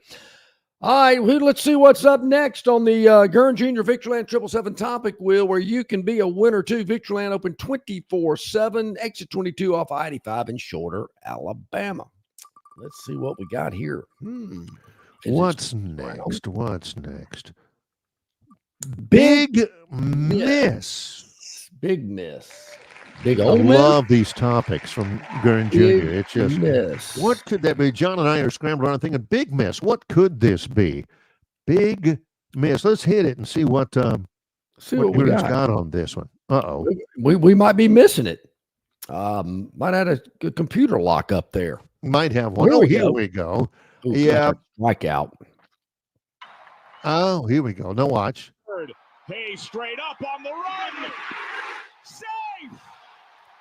All right, let's see what's up next on the Gurn Jr. Victoryland 777 Topic Wheel, where you can be a winner too. Victoryland open 24/7, exit 22 off I-85 in Shorter, Alabama. Let's see what we got here. What's next? What's next? Big miss. Big miss. Big I old miss. love these topics from Gurn Jr. It's just, miss. what could that be? John and I are scrambling around thinking, big miss. What could this be? Big miss. Let's hit it and see what we Gurn's got. got on this one. Uh-oh. We might be missing it. Might have a computer lock up there. Might have one. Here we go. Ooh, Yeah. Strikeout. Oh, here we go. No watch. Hey, straight up on the run. Safe.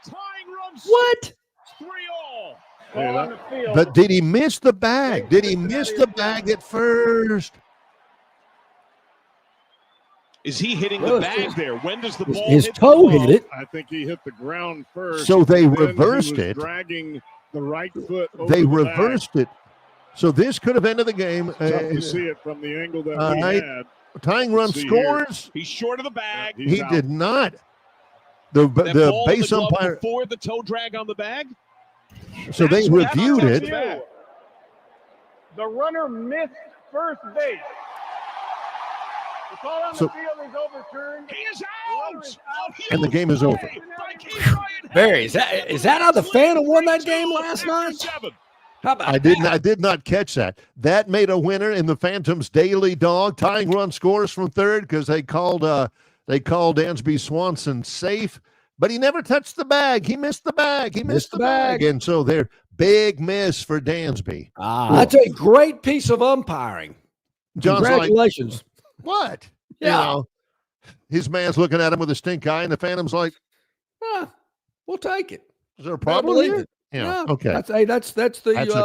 Tying run. What? 3-all. But did he miss the bag? Did he miss the bag at first? Is he hitting the bag there? When does the ball his hit toe the ball? hit it? I think he hit the ground first. So they and then reversed he was it. dragging the right foot over They the reversed it. So this could have ended the game. bag. Tough to see it from the angle that we right. had. Tying run See scores. He's short of the bag. He's He out. did not. The That ball in base the glove umpire. before the toe drag on the bag. So they That's what reviewed happened. it. The runner missed first base. The call on So- the field is overturned. He is out. And the game is over. Barry, is that how the Phantom won that game last night? How about I did not catch that. That made a winner in the Phantoms' daily dog. Tying run scores from third because they called Dansby Swanson safe, but he never touched the bag. He missed the bag. He missed the bag. And so they're big miss for Dansby. That's a great piece of umpiring. John's Congratulations. like, what? Yeah. You know, his man's looking at him with a stink eye, and the Phantom's like, We'll take it. is there a I problem believe here? it. Yeah. Yeah. Okay. That's the That's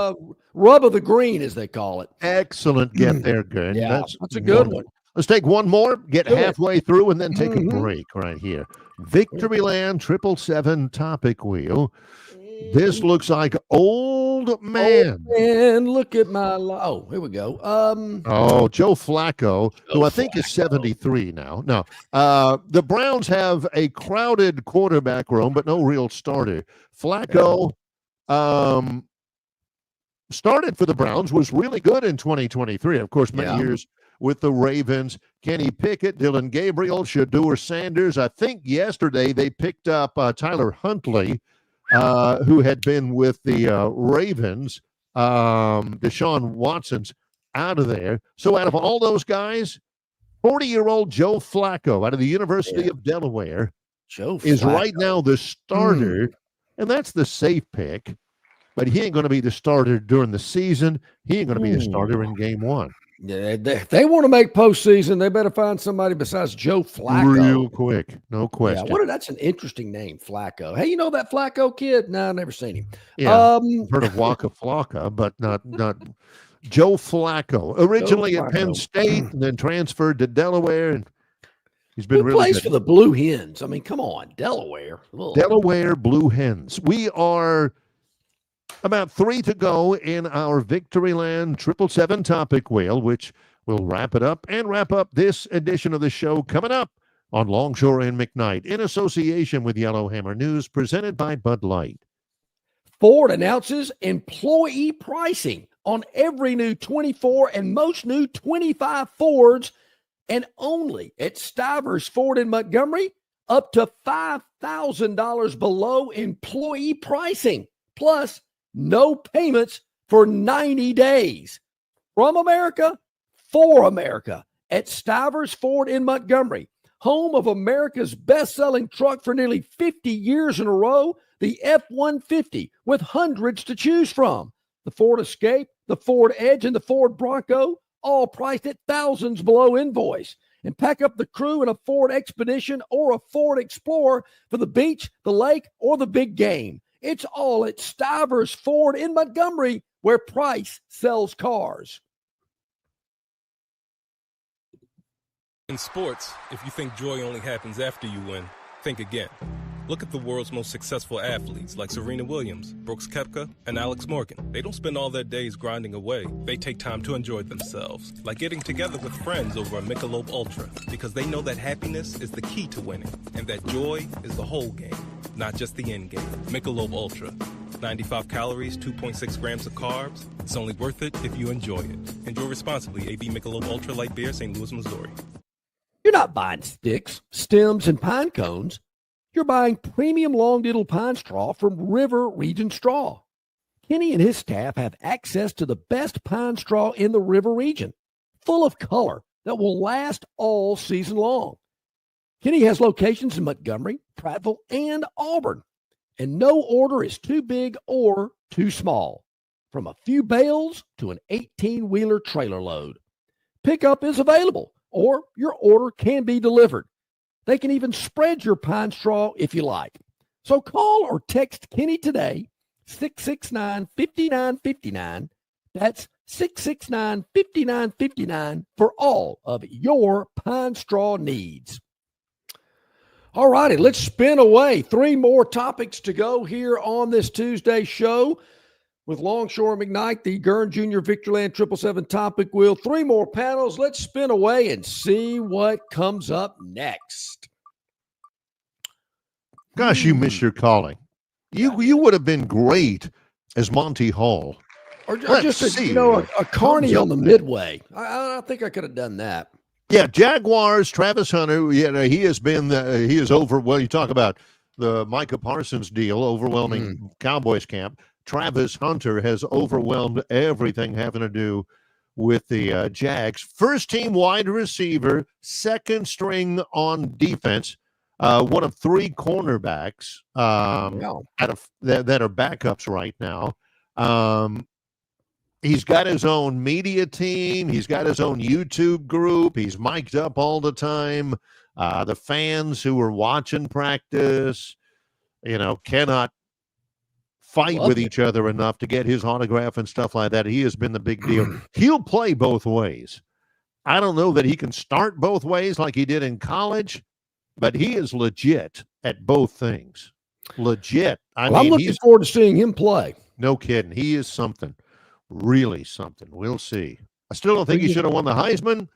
rub of the green, as they call it. Excellent get there, good. Yeah, that's a good one. Let's take one more, get Do it. halfway through, and then take a Mhm. break right here. Victoryland 777 Topic Wheel. This looks like old man. And look at my oh, here we go. Joe Flacco, who I think is 73 now. No, the Browns have a crowded quarterback room, but no real starter. Flacco started for the Browns, was really good in 2023. Of course, many years with the Ravens. Kenny Pickett, Dylan Gabriel, Shedeur Sanders. I think yesterday they picked up Tyler Huntley, who had been with the Ravens. Deshaun Watson's out of there. So out of all those guys, 40-year-old Joe Flacco out of the University of Delaware is right now the starter, and that's the safe pick. But he ain't going to be the starter during the season. He ain't going to be the starter in game one. Yeah, they want to make postseason. They better find somebody besides Joe Flacco. Real quick, no question. Yeah, that's an interesting name, Flacco. Hey, you know that Flacco kid? No, I've never seen him. Yeah, heard of Waka Flocka, but not Joe Flacco. Originally at Penn State, and then transferred to Delaware, and he's been Who really plays good. for the Blue Hens? I mean, come on, Delaware. Ugh. Delaware Blue Hens. We are about 3 to go in our Victoryland 777 Topic Wheel, which will wrap it up and wrap up this edition of the show coming up on Longshore and McKnight in association with Yellowhammer News, presented by Bud Light. Ford announces employee pricing on every new 24 and most new 25 Fords, and only at Stivers Ford in Montgomery, up to $5,000 below employee pricing, plus no payments for 90 days. From America, for America, at Stivers Ford in Montgomery, home of America's best-selling truck for nearly 50 years in a row, the F-150, with hundreds to choose from. The Ford Escape, the Ford Edge, and the Ford Bronco, all priced at thousands below invoice. and pack up the crew in a Ford Expedition or a Ford Explorer for the beach, the lake, or the big game. It's all at Stivers Ford in Montgomery, where Price sells cars. In sports, if you think joy only happens after you win, think again. Look at the world's most successful athletes like Serena Williams, Brooks Koepka, and Alex Morgan. They don't spend all their days grinding away. They take time to enjoy themselves, like getting together with friends over a Michelob Ultra, because they know that happiness is the key to winning, and that joy is the whole game, not just the end game. Michelob Ultra. 95 calories, 2.6 grams of carbs. It's only worth it if you enjoy it. Enjoy responsibly. AB Michelob Ultra Light Beer, St. Louis, Missouri. You're not buying sticks, stems, and pine cones. You're buying premium long-diddle pine straw from River Region Straw. Kenny and his staff have access to the best pine straw in the River Region, full of color that will last all season long. Kenny has locations in Montgomery, Prattville, and Auburn, and no order is too big or too small, from a few bales to an 18-wheeler trailer load. Pickup is available, or your order can be delivered. They can even spread your pine straw if you like. So call or text Kenny today, 669-5959. That's 669-5959 for all of your pine straw needs. All righty, let's spin away. 3 more topics to go here on this Tuesday show with Longshore McKnight, the Gurn Jr. Victoryland 777 Topic Wheel. 3 more panels. Let's spin away and see what comes up next. Gosh, you missed your calling. You would have been great as Monty Hall. Or just a carny on the midway. I think I could have done that. Yeah, Jaguars, Travis Hunter, he has been, he is over, well, you talk about the Micah Parsons deal, overwhelming Cowboys camp. Travis Hunter has overwhelmed everything having to do with the Jags. First team wide receiver, second string on defense, one of 3 cornerbacks that are backups right now. He's got his own media team. He's got his own YouTube group. He's mic'd up all the time. The fans who are watching practice, cannot fight with each other enough to get his autograph and stuff like that. He has been the big deal. He'll play both ways. I don't know that he can start both ways like he did in college, but he is legit at both things. Legit. I'm looking forward to seeing him play. No kidding. He is something. Really something. We'll see. I still don't think he should have won the Heisman,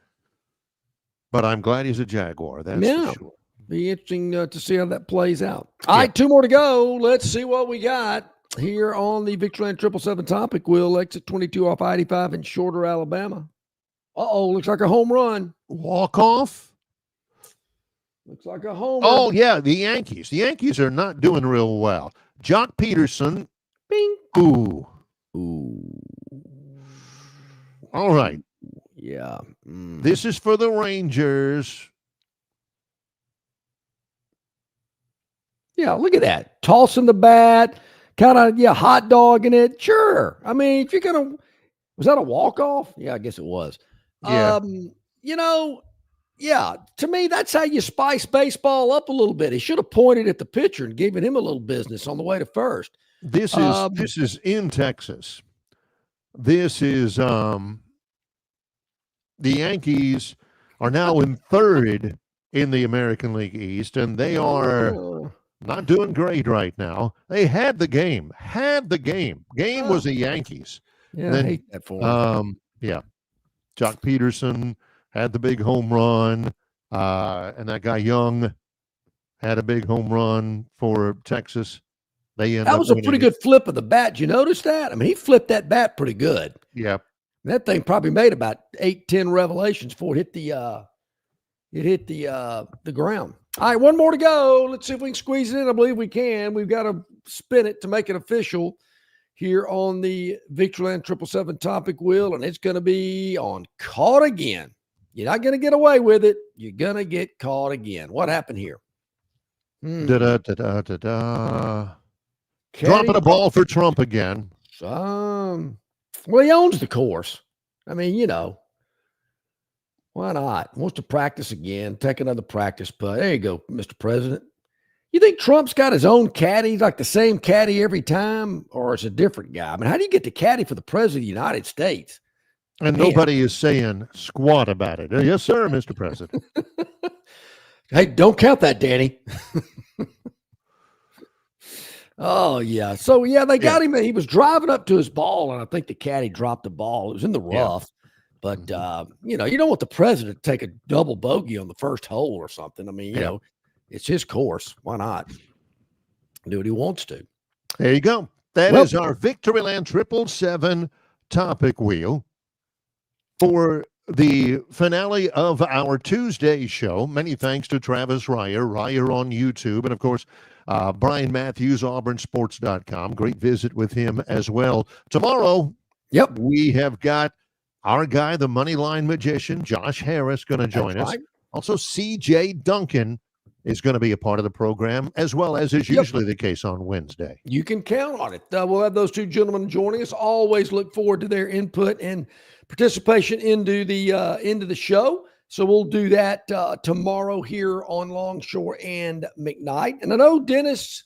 but I'm glad he's a Jaguar. That's for sure. Be interesting to see how that plays out. All right, 2 more to go. Let's see what we got here on the Victoryland 777 Topic Wheel. Exit 22 off I-85 in Shorter, Alabama. Looks like a home run. Walk off. Looks like a home run. Oh, yeah, the Yankees. The Yankees are not doing real well. Jock Peterson. Bing. Ooh. All right. Yeah. This is for the Rangers. Yeah, look at that. Tossing the bat, kind of, hot dogging it. Sure. I mean, if you're going to, was that a walk-off? Yeah, I guess it was. Yeah. To me, that's how you spice baseball up a little bit. He should have pointed at the pitcher and given him a little business on the way to first. This is in Texas. This is the Yankees are now in 3rd in the American League East, and they are not doing great right now. They had the game. Game was the Yankees. Yeah, I hate that for them. Jock Peterson had the big home run, and that guy Young had a big home run for Texas. That was a pretty good flip of the bat. Did you notice that? I mean, he flipped that bat pretty good. Yeah. That thing probably made about 8-10 revelations before it hit the ground. All right, 1 more to go. Let's see if we can squeeze it in. I believe we can. We've got to spin it to make it official here on the Victoryland 777 Topic Wheel, and it's going to be on Caught Again. You're not going to get away with it. You're going to get caught again. What happened here? Dropping a ball for Trump again. Well, he owns the course. I mean, Why not? Wants to practice again. Take another practice putt. There you go, Mr. President. You think Trump's got his own caddy, like the same caddy every time, or it's a different guy? I mean, how do you get the caddy for the President of the United States? And nobody is saying squat about it. Yes, sir, Mr. President. Hey, don't count that, Danny. Oh, yeah. So, yeah, they got him. He was driving up to his ball, and I think the caddy dropped the ball. It was in the rough. But, you don't want the president to take a double bogey on the first hole or something. I mean, you know, it's his course. Why not? Do what he wants to. There you go. That is our Victoryland 777 topic wheel for the finale of our Tuesday show. Many thanks to Travis Ryer on YouTube, and, of course, Brian Matthews, auburnsports.com. Great visit with him as well. Tomorrow, we have got our guy, the Moneyline Magician, Josh Harris, going to join us. Right. Also, C.J. Duncan is going to be a part of the program, as well as is usually the case on Wednesday. You can count on it. We'll have those two gentlemen joining us. Always look forward to their input and participation into the show. So we'll do that tomorrow here on Longshore and McKnight. And I know Dennis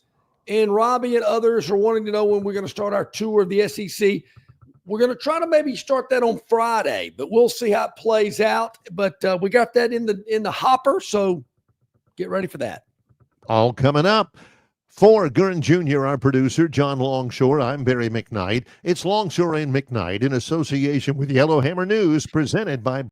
and Robbie and others are wanting to know when we're going to start our tour of the SEC. We're going to try to maybe start that on Friday, but we'll see how it plays out. But we got that in the hopper, so get ready for that. All coming up. For Gurn Jr., our producer, John Longshore, I'm Barry McKnight. It's Longshore and McKnight in association with Yellowhammer News, presented by